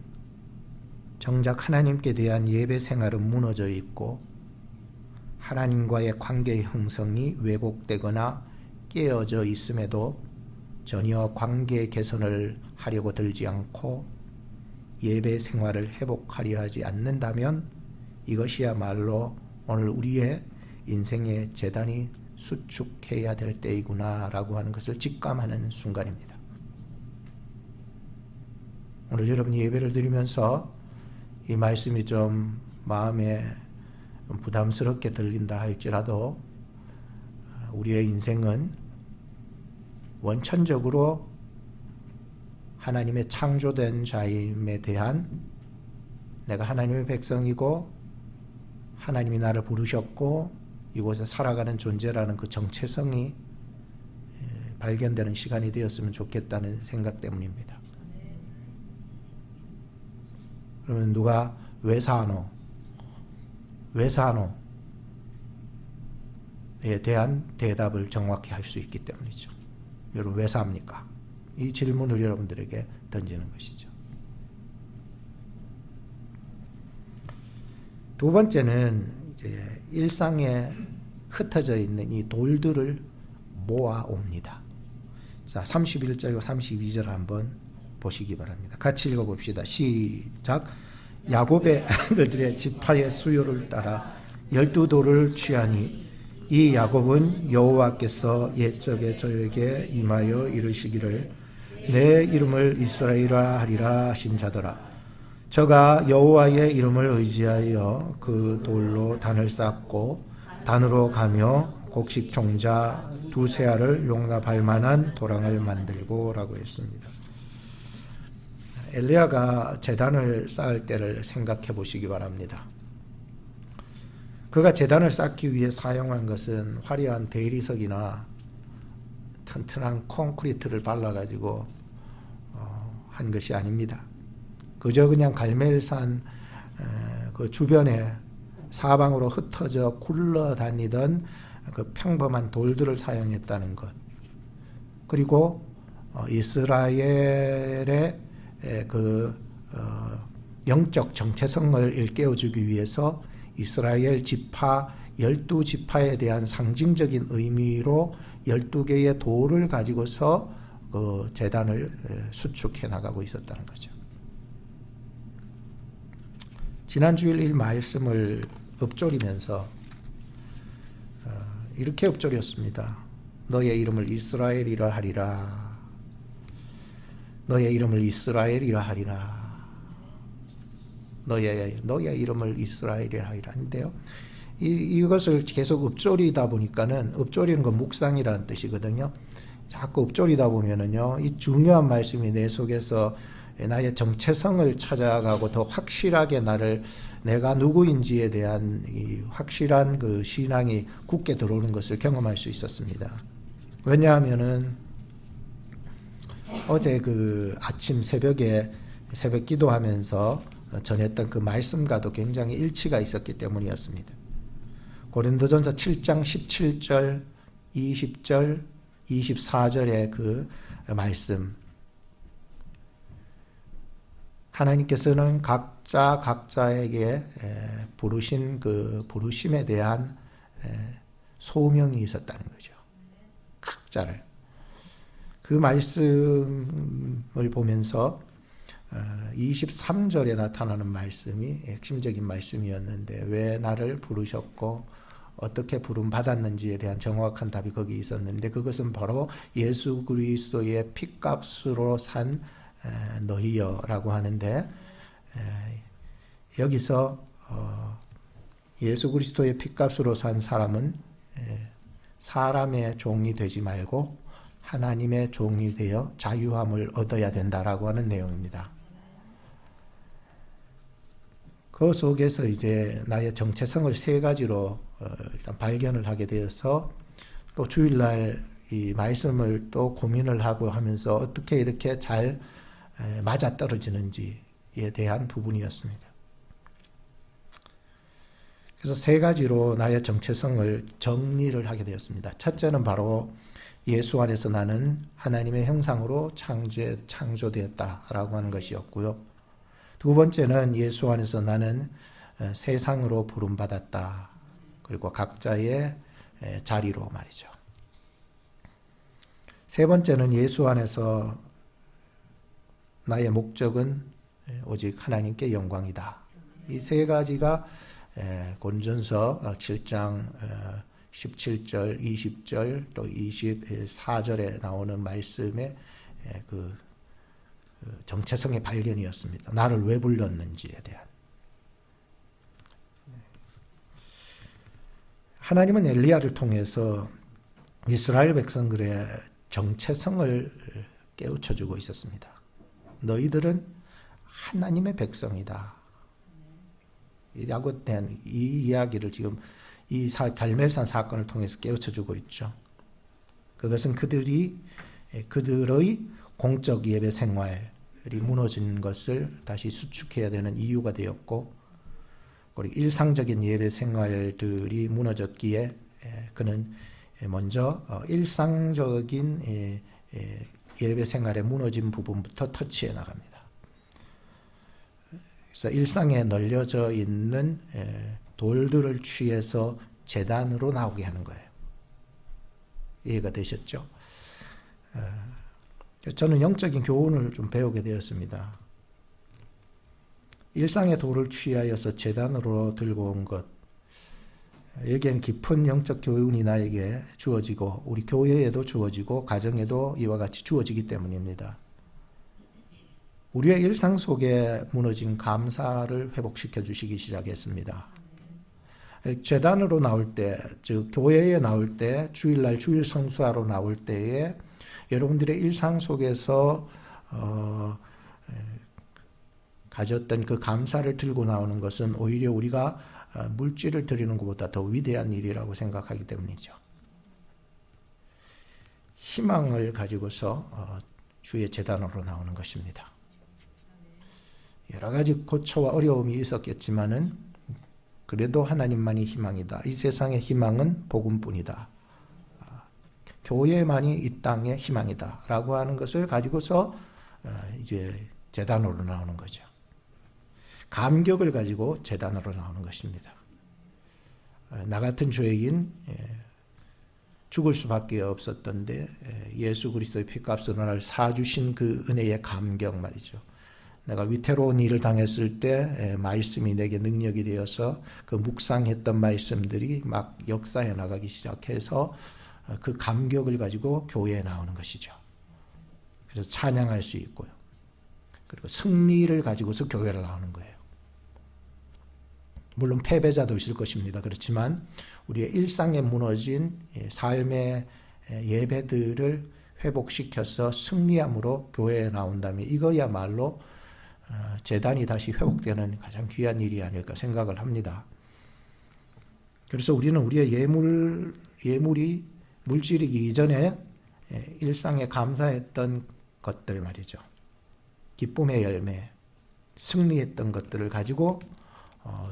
정작 하나님께 대한 예배 생활은 무너져 있고 하나님과의 관계의 형성이 왜곡되거나 깨어져 있음에도 전혀 관계 개선을 하려고 들지 않고 예배 생활을 회복하려 하지 않는다면, 이것이야말로 오늘 우리의 인생의 제단이 수축해야 될 때이구나 라고 하는 것을 직감하는 순간입니다. 오늘 여러분이 예배를 드리면서 이 말씀이 좀 마음에 부담스럽게 들린다 할지라도, 우리의 인생은 원천적으로 하나님의 창조된 자임에 대한, 내가 하나님의 백성이고 하나님이 나를 부르셨고 이곳에 살아가는 존재라는 그 정체성이 발견되는 시간이 되었으면 좋겠다는 생각 때문입니다. 그러면 누가 왜 사노? 에 대한 대답을 정확히 할 수 있기 때문이죠. 여러분, 왜 삽니까? 이 질문을 여러분들에게 던지는 것이죠. 두 번째는 이제 일상에 흩어져 있는 이 돌들을 모아옵니다. 자, 31절과 32절 한번 보시기 바랍니다. 같이 읽어봅시다. 시작. 야곱의 아들들의 지파의 수요를 따라 12돌을 취하니, 이 야곱은 여호와께서 옛적에 저에게 임하여 이르시기를 내 이름을 이스라엘이라 하리라 하신 자더라. 저가 여호와의 이름을 의지하여 그 돌로 단을 쌓고 단으로 가며 곡식 종자 두세 알을 용납할 만한 도랑을 만들고 라고 했습니다. 엘리야가 제단을 쌓을 때를 생각해 보시기 바랍니다. 그가 제단을 쌓기 위해 사용한 것은 화려한 대리석이나 튼튼한 콘크리트를 발라가지고 한 것이 아닙니다. 그저 그냥 갈멜산 그 주변에 사방으로 흩어져 굴러다니던 그 평범한 돌들을 사용했다는 것, 그리고 이스라엘의 그 영적 정체성을 일깨워주기 위해서 이스라엘 지파 12지파에 대한 상징적인 의미로 12개의 돌을 가지고서 그 제단을 수축해 나가고 있었다는 거죠. 지난 주일 이 말씀을 읊조리면서 이렇게 읊조렸습니다. 너의 이름을 이스라엘이라 하리라. 너의 이름을 이스라엘이라 하리라. 너의 이름을 이스라엘이라 하리라. 인데요, 이것을 계속 읊조리다 보니까는, 읊조리는 건 묵상이라는 뜻이거든요. 자꾸 읊조리다 보면은요, 이 중요한 말씀이 내 속에서 나의 정체성을 찾아가고 더 확실하게 내가 누구인지에 대한 이 확실한 그 신앙이 굳게 들어오는 것을 경험할 수 있었습니다. 왜냐하면은 어제 그 아침 새벽에 새벽 기도하면서 전했던 그 말씀과도 굉장히 일치가 있었기 때문이었습니다. 고린도전서 7장 17절, 20절, 24절의 그 말씀, 하나님께서는 각자에게 부르신 그 부르심에 대한 소명이 있었다는 거죠. 각자를. 그 말씀을 보면서 23절에 나타나는 말씀이 핵심적인 말씀이었는데, 왜 나를 부르셨고 어떻게 부름 받았는지에 대한 정확한 답이 거기 있었는데, 그것은 바로 예수 그리스도의 핏값으로 산 너희여라고 하는데, 여기서 예수 그리스도의 핏값으로 산 사람은 사람의 종이 되지 말고 하나님의 종이 되어 자유함을 얻어야 된다라고 하는 내용입니다. 그 속에서 이제 나의 정체성을 세 가지로 일단 발견을 하게 되어서, 또 주일날 이 말씀을 또 고민을 하고 하면서 어떻게 이렇게 잘 맞아떨어지는지에 대한 부분이었습니다. 그래서 세 가지로 나의 정체성을 정리를 하게 되었습니다. 첫째는 바로 예수 안에서 나는 하나님의 형상으로 창조되었다라고 하는 것이었고요. 두 번째는 예수 안에서 나는 세상으로 부름받았다. 그리고 각자의 자리로 말이죠. 세 번째는 예수 안에서 나의 목적은 오직 하나님께 영광이다. 이 세 가지가 고린전서 7장 17절, 20절, 또 24절에 나오는 말씀의 그 정체성의 발견이었습니다. 나를 왜 불렀는지에 대한. 하나님은 엘리야를 통해서 이스라엘 백성들의 정체성을 깨우쳐주고 있었습니다. 너희들은 하나님의 백성이다. 라고 대한 이 이야기를 지금 이 갈멜산 사건을 통해서 깨우쳐주고 있죠. 그것은 그들의 공적 예배 생활이 무너진 것을 다시 수축해야 되는 이유가 되었고, 그리고 일상적인 예배 생활들이 무너졌기에 그는 먼저 일상적인 예배 생활의 무너진 부분부터 터치해 나갑니다. 그래서 일상에 널려져 있는 돌들을 취해서 제단으로 나오게 하는 거예요. 이해가 되셨죠? 저는 영적인 교훈을 좀 배우게 되었습니다. 일상의 돌을 취하여서 제단으로 들고 온 것, 여기엔 깊은 영적 교훈이 나에게 주어지고 우리 교회에도 주어지고 가정에도 이와 같이 주어지기 때문입니다. 우리의 일상 속에 무너진 감사를 회복시켜 주시기 시작했습니다. 제단으로 나올 때, 즉 교회에 나올 때, 주일날 주일 성수하러 나올 때에 여러분들의 일상 속에서 가졌던 그 감사를 들고 나오는 것은 오히려 우리가 물질을 드리는 것보다 더 위대한 일이라고 생각하기 때문이죠. 희망을 가지고서 주의 제단으로 나오는 것입니다. 여러 가지 고초와 어려움이 있었겠지만은 그래도 하나님만이 희망이다. 이 세상의 희망은 복음뿐이다. 교회만이 이 땅의 희망이다. 라고 하는 것을 가지고서 이제 제단으로 나오는 거죠. 감격을 가지고 제단으로 나오는 것입니다. 나 같은 죄인 죽을 수밖에 없었던데 예수 그리스도의 피값으로 나를 사주신 그 은혜의 감격 말이죠. 내가 위태로운 일을 당했을 때 말씀이 내게 능력이 되어서 그 묵상했던 말씀들이 막 역사해 나가기 시작해서 그 감격을 가지고 교회에 나오는 것이죠. 그래서 찬양할 수 있고요. 그리고 승리를 가지고서 교회를 나오는 거예요. 물론 패배자도 있을 것입니다. 그렇지만 우리의 일상에 무너진 삶의 예배들을 회복시켜서 승리함으로 교회에 나온다면 이거야말로 제단이 다시 회복되는 가장 귀한 일이 아닐까 생각을 합니다. 그래서 우리는 우리의 예물이 물질이기 이전에 일상에 감사했던 것들 말이죠. 기쁨의 열매, 승리했던 것들을 가지고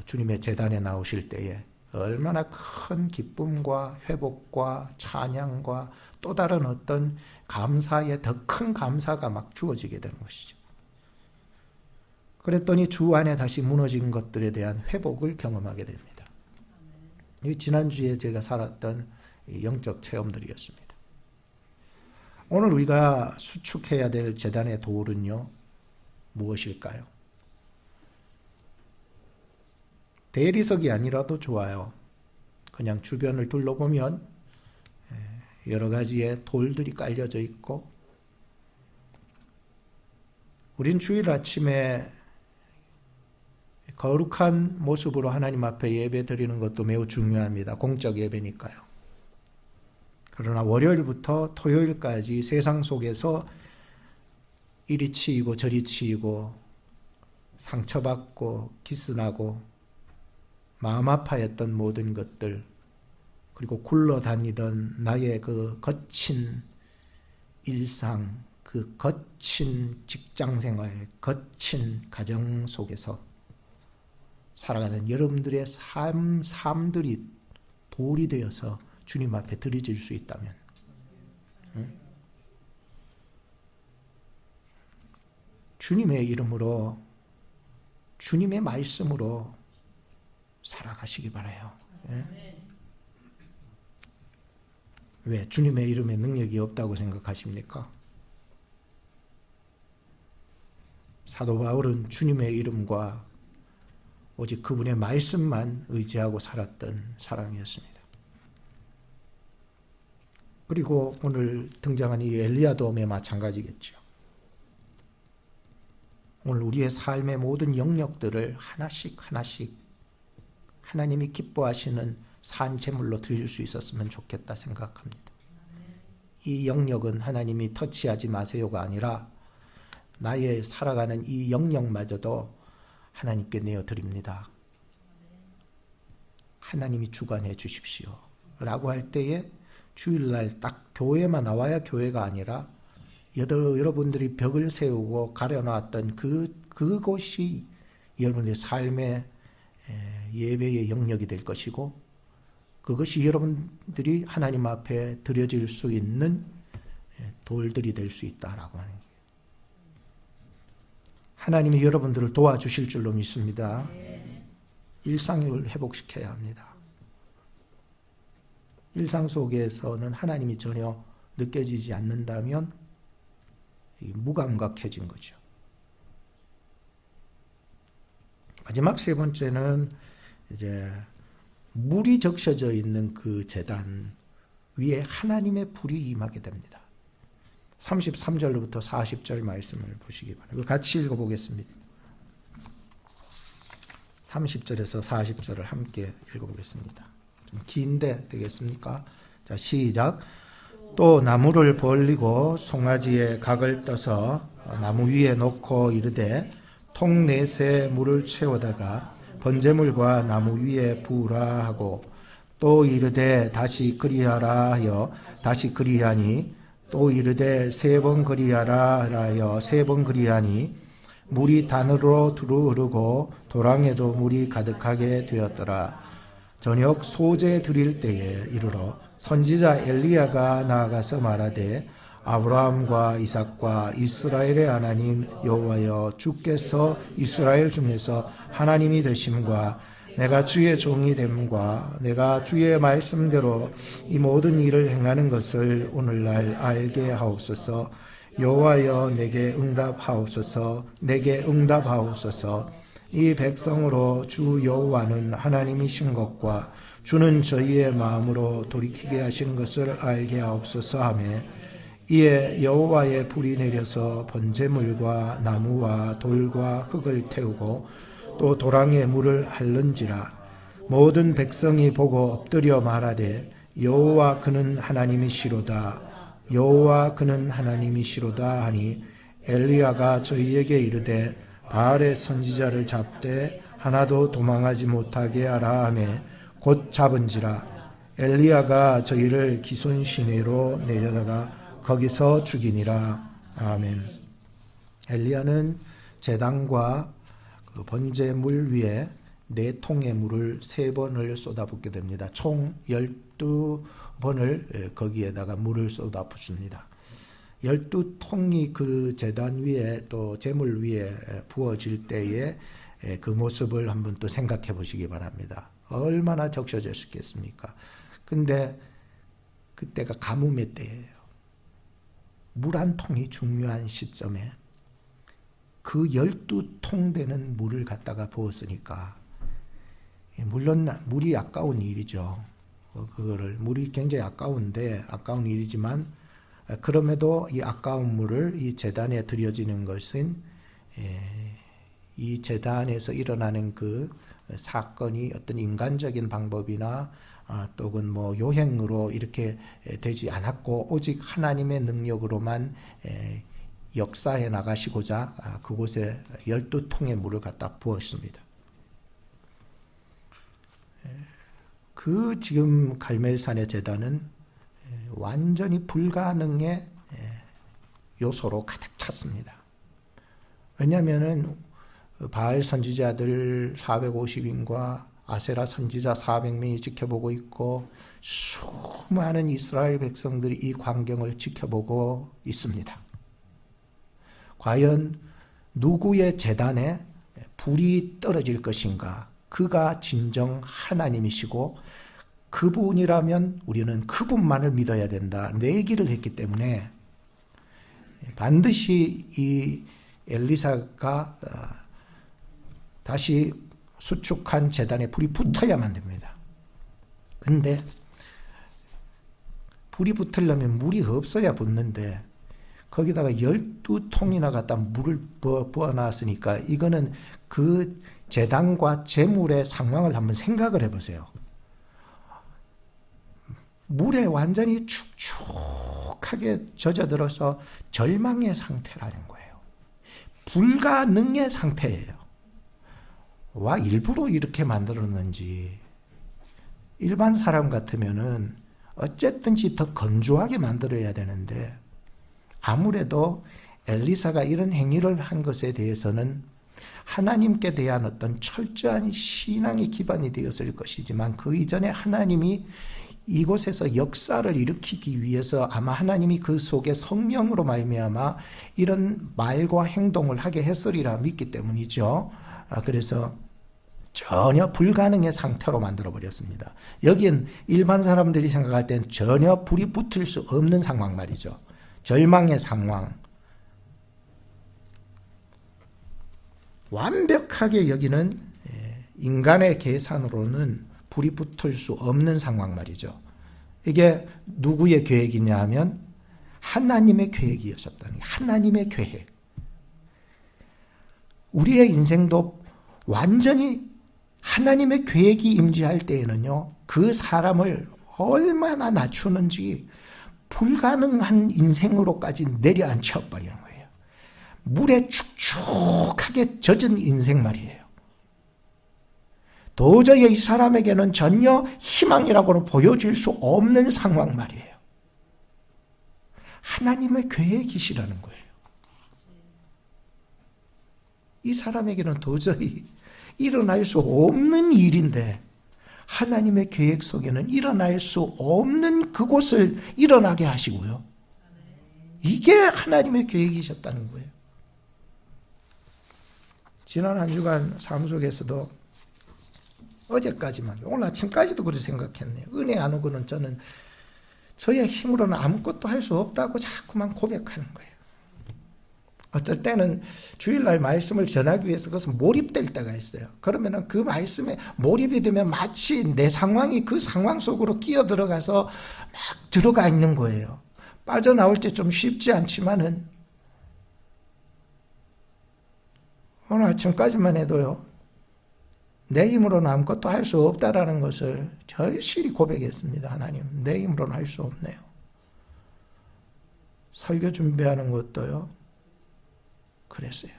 주님의 제단에 나오실 때에 얼마나 큰 기쁨과 회복과 찬양과 또 다른 어떤 감사의 더 큰 감사가 막 주어지게 되는 것이죠. 그랬더니 주 안에 다시 무너진 것들에 대한 회복을 경험하게 됩니다. 이 지난주에 제가 살았던 영적 체험들이었습니다. 오늘 우리가 수축해야 될 제단의 돌은요, 무엇일까요? 대리석이 아니라도 좋아요. 그냥 주변을 둘러보면 여러 가지의 돌들이 깔려져 있고, 우린 주일 아침에 거룩한 모습으로 하나님 앞에 예배 드리는 것도 매우 중요합니다. 공적 예배니까요. 그러나 월요일부터 토요일까지 세상 속에서 이리 치이고 저리 치이고 상처받고 기스나고 마음 아파했던 모든 것들, 그리고 굴러다니던 나의 그 거친 일상, 그 거친 직장생활, 거친 가정 속에서 살아가는 여러분들의 삶들이 돌이 되어서 주님 앞에 드려질 수 있다면, 주님의 이름으로, 주님의 말씀으로 살아가시기 바라요. 왜? 주님의 이름에 능력이 없다고 생각하십니까? 사도 바울은 주님의 이름과 오직 그분의 말씀만 의지하고 살았던 사람이었습니다. 그리고 오늘 등장한 이 엘리야도움에 마찬가지겠죠. 오늘 우리의 삶의 모든 영역들을 하나씩 하나님이 기뻐하시는 산 제물로 드릴 수 있었으면 좋겠다 생각합니다. 이 영역은 하나님이 터치하지 마세요가 아니라 나의 살아가는 이 영역마저도 하나님께 내어드립니다. 하나님이 주관해 주십시오 라고 할 때에 주일날 딱 교회만 나와야 교회가 아니라 여러분들이 벽을 세우고 가려놨던 그곳이 여러분들의 삶의 예배의 영역이 될 것이고, 그것이 여러분들이 하나님 앞에 드려질 수 있는 돌들이 될 수 있다라고 하는 거예요. 하나님이 여러분들을 도와주실 줄로 믿습니다. 일상을 회복시켜야 합니다. 일상 속에서는 하나님이 전혀 느껴지지 않는다면 무감각해진 거죠. 마지막 세 번째는 이제 물이 적셔져 있는 그 제단 위에 하나님의 불이 임하게 됩니다. 33절로부터 40절 말씀을 보시기 바랍니다. 같이 읽어보겠습니다. 30절에서 40절을 함께 읽어보겠습니다. 좀 긴데 되겠습니까? 자, 시작. 또 나무를 벌리고 송아지에 각을 떠서 나무 위에 놓고 이르되 통 넷에 물을 채우다가 번제물과 나무 위에 부으라 하고, 또 이르되 다시 그리하라 하여 다시 그리하니, 또 이르되 세 번 그리하라 하여 세 번 그리하니, 물이 단으로 두루 흐르고 도랑에도 물이 가득하게 되었더라. 저녁 소제 드릴 때에 이르러 선지자 엘리야가 나아가서 말하되, 아브라함과 이삭과 이스라엘의 하나님 여호와여, 주께서 이스라엘 중에서 하나님이 되심과 내가 주의 종이 됨과 내가 주의 말씀대로 이 모든 일을 행하는 것을 오늘날 알게 하옵소서. 여호와여, 내게 응답하옵소서. 내게 응답하옵소서. 이 백성으로 주 여호와는 하나님이신 것과 주는 저희의 마음으로 돌이키게 하신 것을 알게 하옵소서 하며, 이에 여호와의 불이 내려서 번제물과 나무와 돌과 흙을 태우고 또 도랑에 물을 핥는지라. 모든 백성이 보고 엎드려 말하되, 여호와 그는 하나님이시로다. 여호와 그는 하나님이시로다 하니, 엘리야가 저희에게 이르되 바알의 선지자를 잡되 하나도 도망하지 못하게 하라 하며 곧 잡은지라. 엘리야가 저희를 기손 시내로 내려다가 거기서 죽이니라. 아멘. 엘리야는 제단과 그 번제물 위에 4통의 물을 3번을 쏟아붓게 됩니다. 총 12번을 거기에다가 물을 쏟아붓습니다. 12통이 그 제단 위에 또 제물 위에 부어질 때에 그 모습을 한번 또 생각해 보시기 바랍니다. 얼마나 적셔졌겠습니까? 근데 그때가 가뭄의 때예요. 물 한 통이 중요한 시점에 그 12통 되는 물을 갖다가 부었으니까, 물론 물이 아까운 일이죠. 그거를 물이 굉장히 아까운 일이지만, 그럼에도 이 아까운 물을 이 제단에 드려지는 것은 이 제단에서 일어나는 그 사건이 어떤 인간적인 방법이나 또는 뭐 요행으로 이렇게 되지 않았고, 오직 하나님의 능력으로만 역사해 나가시고자 그곳에 12통의 물을 갖다 부었습니다. 그 지금 갈멜산의 제단은 완전히 불가능의 요소로 가득 찼습니다. 왜냐하면은 바알 선지자들 450인과 아세라 선지자 400명이 지켜보고 있고, 수많은 이스라엘 백성들이 이 광경을 지켜보고 있습니다. 과연 누구의 제단에 불이 떨어질 것인가? 그가 진정 하나님이시고 그분이라면 우리는 그분만을 믿어야 된다. 내 얘기를 했기 때문에 반드시 이 엘리사가 다시 수축한 제단에 불이 붙어야만 됩니다. 근데 불이 붙으려면 물이 없어야 붙는데 거기다가 12통이나 갖다 물을 부어놨으니까 이거는 그 제단과 제물의 상황을 한번 생각을 해보세요. 물에 완전히 축축하게 젖어들어서 절망의 상태라는 거예요. 불가능의 상태예요. 와, 일부러 이렇게 만들었는지. 일반 사람 같으면은 어쨌든지 더 건조하게 만들어야 되는데, 아무래도 엘리사가 이런 행위를 한 것에 대해서는 하나님께 대한 어떤 철저한 신앙이 기반이 되었을 것이지만, 그 이전에 하나님이 이곳에서 역사를 일으키기 위해서 아마 하나님이 그 속에 성령으로 말미암아 이런 말과 행동을 하게 했으리라 믿기 때문이죠. 그래서 전혀 불가능의 상태로 만들어 버렸습니다. 여긴 일반 사람들이 생각할 땐 전혀 불이 붙을 수 없는 상황 말이죠. 절망의 상황. 완벽하게 여기는 인간의 계산으로는 불이 붙을 수 없는 상황 말이죠. 이게 누구의 계획이냐 하면 하나님의 계획이었었다는 거예요. 하나님의 계획. 우리의 인생도 완전히 하나님의 계획이 임재할 때에는요, 그 사람을 얼마나 낮추는지 불가능한 인생으로까지 내려앉혀 버리는 거예요. 물에 축축하게 젖은 인생 말이에요. 도저히 이 사람에게는 전혀 희망이라고는 보여질 수 없는 상황 말이에요. 하나님의 계획이시라는 거예요. 이 사람에게는 도저히 일어날 수 없는 일인데 하나님의 계획 속에는 일어날 수 없는 그곳을 일어나게 하시고요. 이게 하나님의 계획이셨다는 거예요. 지난 한 주간 삶 속에서도 어제까지만, 오늘 아침까지도 그렇게 생각했네요. 은혜 안 오고는 저는 저의 힘으로는 아무것도 할 수 없다고 자꾸만 고백하는 거예요. 어쩔 때는 주일날 말씀을 전하기 위해서 그것은 몰입될 때가 있어요. 그러면은 그 말씀에 몰입이 되면 마치 내 상황이 그 상황 속으로 끼어 들어가서 막 들어가 있는 거예요. 빠져나올 때 좀 쉽지 않지만은 오늘 아침까지만 해도요, 내 힘으로는 아무것도 할 수 없다라는 것을 절실히 고백했습니다. 하나님, 내 힘으로는 할 수 없네요. 설교 준비하는 것도요, 그랬어요.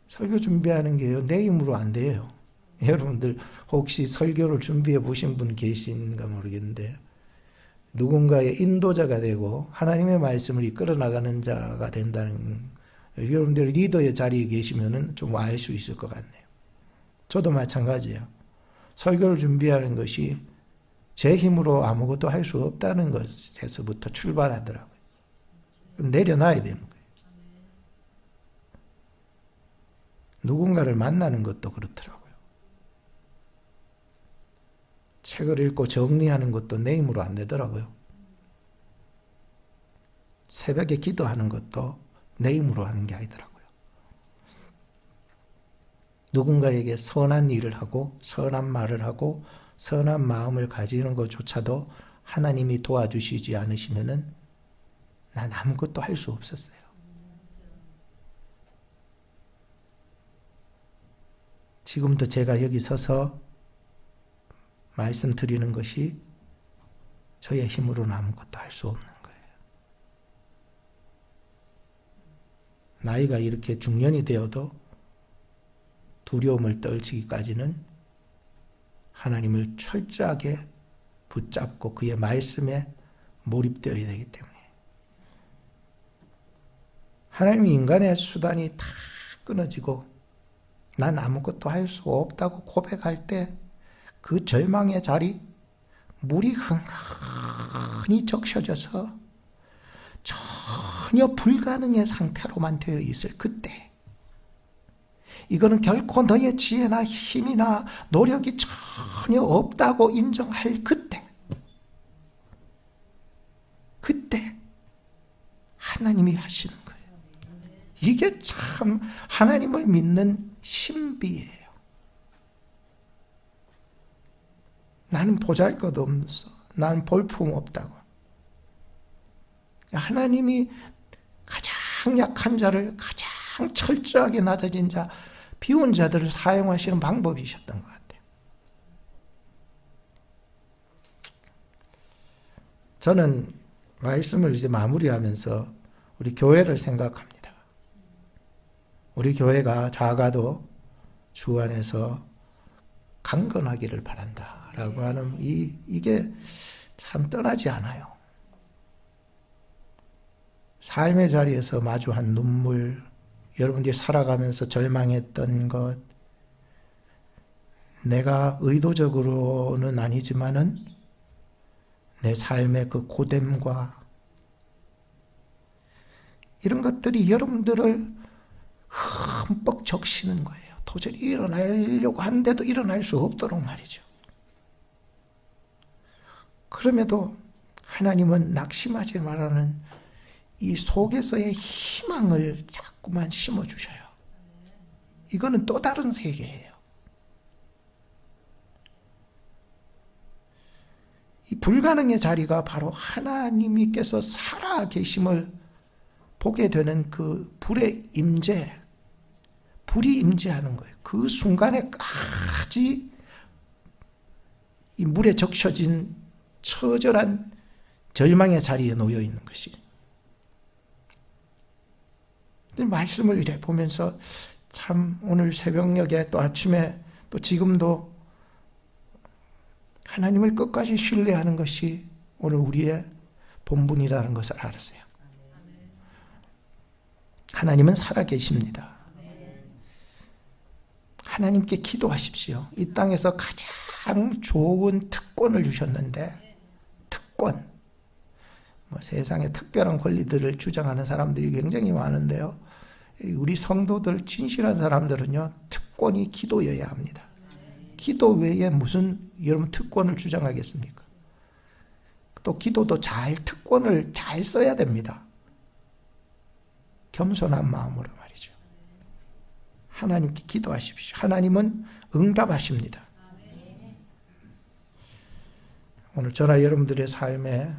설교 준비하는 게요, 내 힘으로 안 돼요. 여러분들 혹시 설교를 준비해 보신 분 계신가 모르겠는데, 누군가의 인도자가 되고 하나님의 말씀을 이끌어 나가는 자가 된다는, 여러분들 리더의 자리에 계시면은 좀 알 수 있을 것 같네요. 저도 마찬가지예요. 설교를 준비하는 것이 제 힘으로 아무것도 할 수 없다는 것에서부터 출발하더라고요. 내려놔야 되는 거예요. 누군가를 만나는 것도 그렇더라고요. 책을 읽고 정리하는 것도 내 힘으로 안 되더라고요. 새벽에 기도하는 것도 내 힘으로 하는 게 아니더라고요. 누군가에게 선한 일을 하고 선한 말을 하고 선한 마음을 가지는 것조차도 하나님이 도와주시지 않으시면은 난 아무것도 할 수 없었어요. 지금도 제가 여기 서서 말씀드리는 것이 저의 힘으로는 아무것도 할 수 없는 거예요. 나이가 이렇게 중년이 되어도 두려움을 떨치기까지는 하나님을 철저하게 붙잡고 그의 말씀에 몰입되어야 되기 때문에 하나님이 인간의 수단이 다 끊어지고 난 아무것도 할 수 없다고 고백할 때 그 절망의 자리, 물이 흥건히 적셔져서 전혀 불가능의 상태로만 되어 있을 그때, 이거는 결코 너의 지혜나 힘이나 노력이 전혀 없다고 인정할 그때 하나님이 하시는 거예요. 이게 참 하나님을 믿는 신비예요. 나는 보잘것없어. 나는 볼품 없다고. 하나님이 가장 약한 자를, 가장 철저하게 낮아진 자, 비운 자들을 사용하시는 방법이셨던 것 같아요. 저는 말씀을 이제 마무리하면서 우리 교회를 생각합니다. 우리 교회가 작아도 주 안에서 강건하기를 바란다라고 하는 이게 참 떠나지 않아요. 삶의 자리에서 마주한 눈물, 여러분들이 살아가면서 절망했던 것, 내가 의도적으로는 아니지만은 내 삶의 그 고됨과 이런 것들이 여러분들을 흠뻑 적시는 거예요. 도저히 일어나려고 하는데도 일어날 수 없도록 말이죠. 그럼에도 하나님은 낙심하지 말라는 이 속에서의 희망을 자꾸만 심어주셔요. 이거는 또 다른 세계예요. 이 불가능의 자리가 바로 하나님께서 살아 계심을 보게 되는 그 불의 임재, 불이 임재하는 거예요. 그 순간에까지 이 물에 적셔진 처절한 절망의 자리에 놓여 있는 것이. 말씀을 이래 보면서 참 오늘 새벽녘에 또 아침에 또 지금도 하나님을 끝까지 신뢰하는 것이 오늘 우리의 본분이라는 것을 알았어요. 하나님은 살아계십니다. 하나님께 기도하십시오. 이 땅에서 가장 좋은 특권을 주셨는데, 특권, 세상에 특별한 권리들을 주장하는 사람들이 굉장히 많은데요, 우리 성도들 진실한 사람들은요, 특권이 기도여야 합니다. 기도 외에 무슨 여러분 특권을 주장하겠습니까? 또 기도도 특권을 잘 써야 됩니다. 겸손한 마음으로 말이죠. 하나님께 기도하십시오. 하나님은 응답하십니다. 오늘 저나 여러분들의 삶에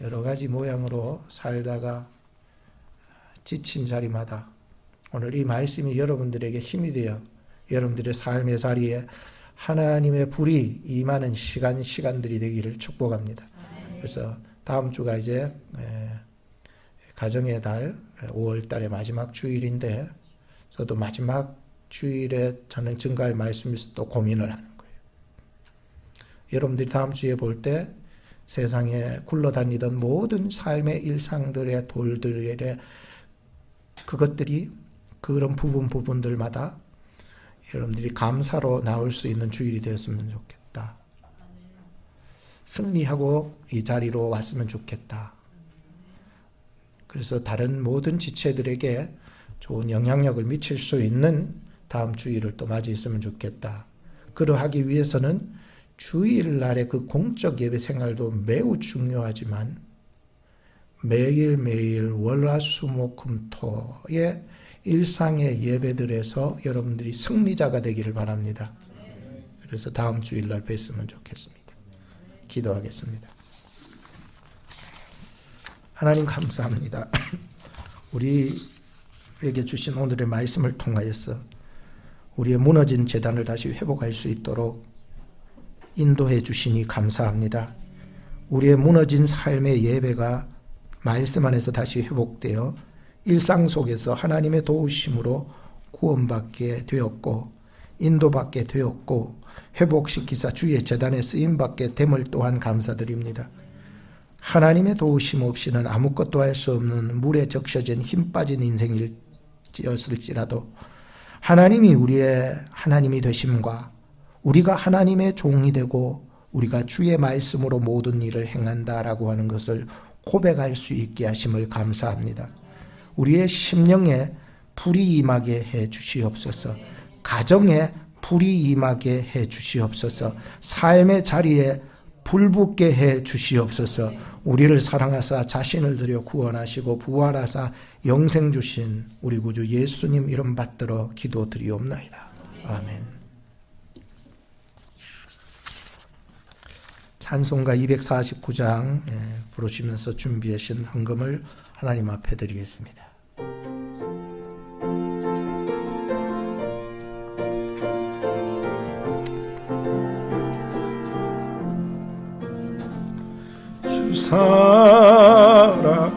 여러 가지 모양으로 살다가 지친 자리마다 오늘 이 말씀이 여러분들에게 힘이 되어 여러분들의 삶의 자리에 하나님의 불이 임하는 시간들이 되기를 축복합니다. 그래서 다음 주가 이제 가정의 달 5월 달의 마지막 주일인데, 저도 마지막 주일에 저는 증거할 말씀에서 또 고민을 하는 거예요. 여러분들이 다음 주에 볼 때 세상에 굴러다니던 모든 삶의 일상들의 돌들의 그것들이 그런 부분들마다 여러분들이 감사로 나올 수 있는 주일이 되었으면 좋겠다. 승리하고 이 자리로 왔으면 좋겠다. 그래서 다른 모든 지체들에게 좋은 영향력을 미칠 수 있는 다음 주일을 또 맞이했으면 좋겠다. 그러하기 위해서는 주일날의 그 공적 예배 생활도 매우 중요하지만 매일매일 월화수목금토의 일상의 예배들에서 여러분들이 승리자가 되기를 바랍니다. 그래서 다음 주일날 뵀으면 좋겠습니다. 기도하겠습니다. 하나님 감사합니다. 우리에게 주신 오늘의 말씀을 통하여서 우리의 무너진 재단을 다시 회복할 수 있도록 인도해 주시니 감사합니다. 우리의 무너진 삶의 예배가 말씀 안에서 다시 회복되어 일상 속에서 하나님의 도우심으로 구원받게 되었고 인도받게 되었고 회복시키사 주의 재단에 쓰임받게 됨을 또한 감사드립니다. 하나님의 도우심 없이는 아무것도 할 수 없는 물에 적셔진 힘 빠진 인생이었을지라도 하나님이 우리의 하나님이 되심과 우리가 하나님의 종이 되고 우리가 주의 말씀으로 모든 일을 행한다라고 하는 것을 고백할 수 있게 하심을 감사합니다. 우리의 심령에 불이 임하게 해 주시옵소서. 가정에 불이 임하게 해 주시옵소서. 삶의 자리에 불 붙게 해 주시옵소서. 우리를 사랑하사 자신을 들여 구원하시고 부활하사 영생 주신 우리 구주 예수님 이름 받들어 기도드리옵나이다. 아멘. 찬송가 249장 부르시면서 준비하신 헌금을 하나님 앞에 드리겠습니다. 주 사랑하는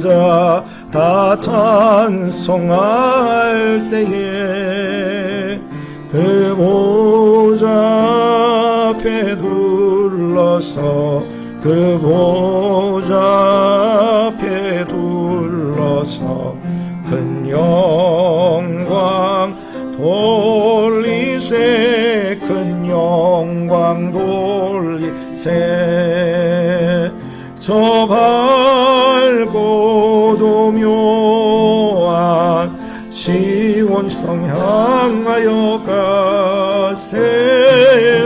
자 다 찬송할 때에 그 보좌 앞에 둘러서 그 보좌 앞에 둘러서 큰 영광 돌리세 큰 영광 돌리세 저 밝고도 묘한 시온성 향하여 가세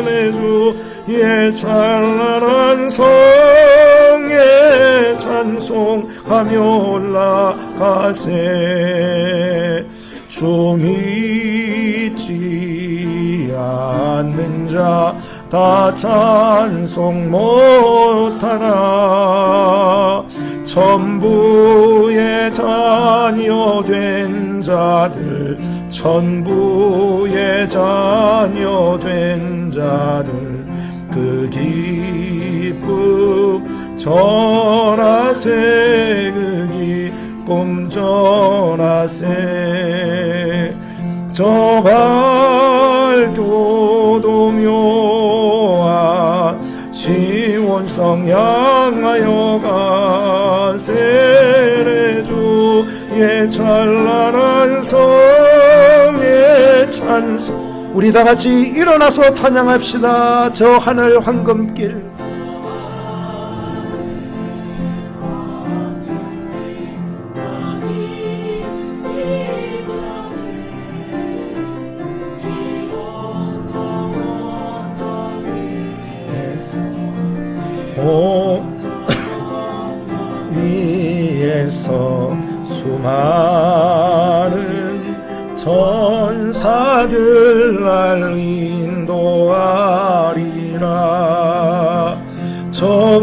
내 주의 찬란한 성에 찬송하며 올라가세 주 믿지 않는 자 다 찬송 못하나 천부의 자녀 된 자들 천부의 자녀 된 자들 그 기쁨 전하세 그 기쁨 전하세 저 밝고도 묘한 시온성 향하여 가세 내 주의 찬란한 성에 찬송 우리 다같이 일어나서 찬양합시다. 저 하늘 황금길 위에서 수많은 천사들 날 인도하리라 저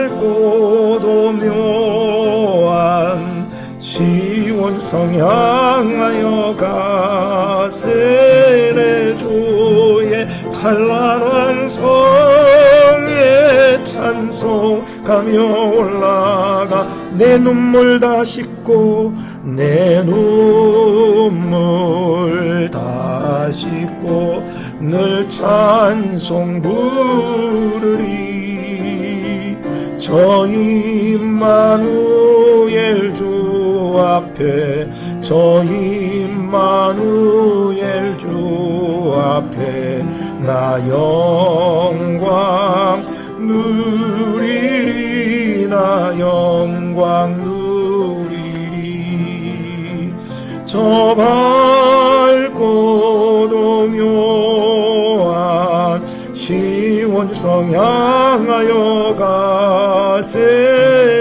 밝고도 묘한 시온성 향하여 가세 내 주의 찬란한 성에 찬송하며 올라가 내 눈물 다 씻고 내 눈물 다 씻고 늘 찬송 부르리 저 임마누엘 주 앞에 저 임마누엘 주 앞에 나 영광 누리리 나 영광 누리리. 저 밝고 묘한 시온성 향하여 가세.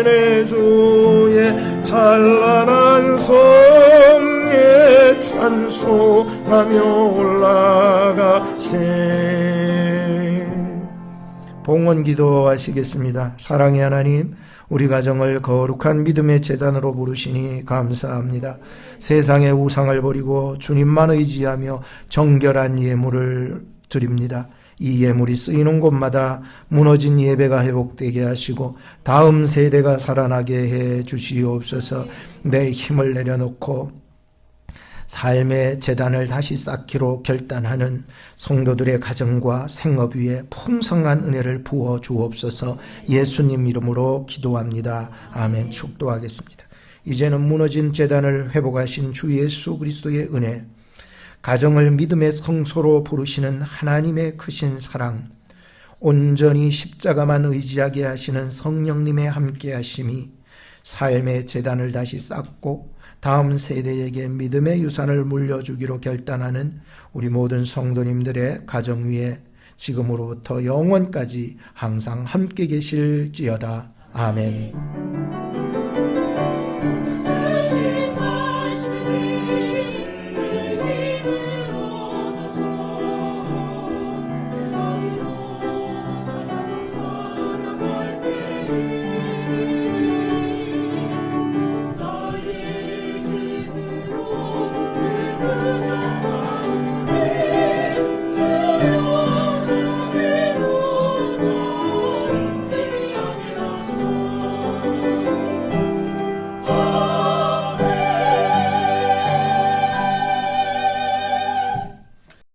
내 주의 찬란한 성에 찬송하며 올라가세. 봉헌 기도하시겠습니다. 사랑의 하나님, 우리 가정을 거룩한 믿음의 제단으로 부르시니 감사합니다. 세상의 우상을 버리고 주님만 의지하며 정결한 예물을 드립니다. 이 예물이 쓰이는 곳마다 무너진 예배가 회복되게 하시고 다음 세대가 살아나게 해 주시옵소서. 내 힘을 내려놓고 삶의 재단을 다시 쌓기로 결단하는 성도들의 가정과 생업 위에 풍성한 은혜를 부어 주옵소서. 예수님 이름으로 기도합니다. 아멘. 축도하겠습니다. 이제는 무너진 재단을 회복하신 주 예수 그리스도의 은혜, 가정을 믿음의 성소로 부르시는 하나님의 크신 사랑, 온전히 십자가만 의지하게 하시는 성령님의 함께하심이 삶의 재단을 다시 쌓고 다음 세대에게 믿음의 유산을 물려주기로 결단하는 우리 모든 성도님들의 가정 위에 지금으로부터 영원까지 항상 함께 계실지어다. 아멘.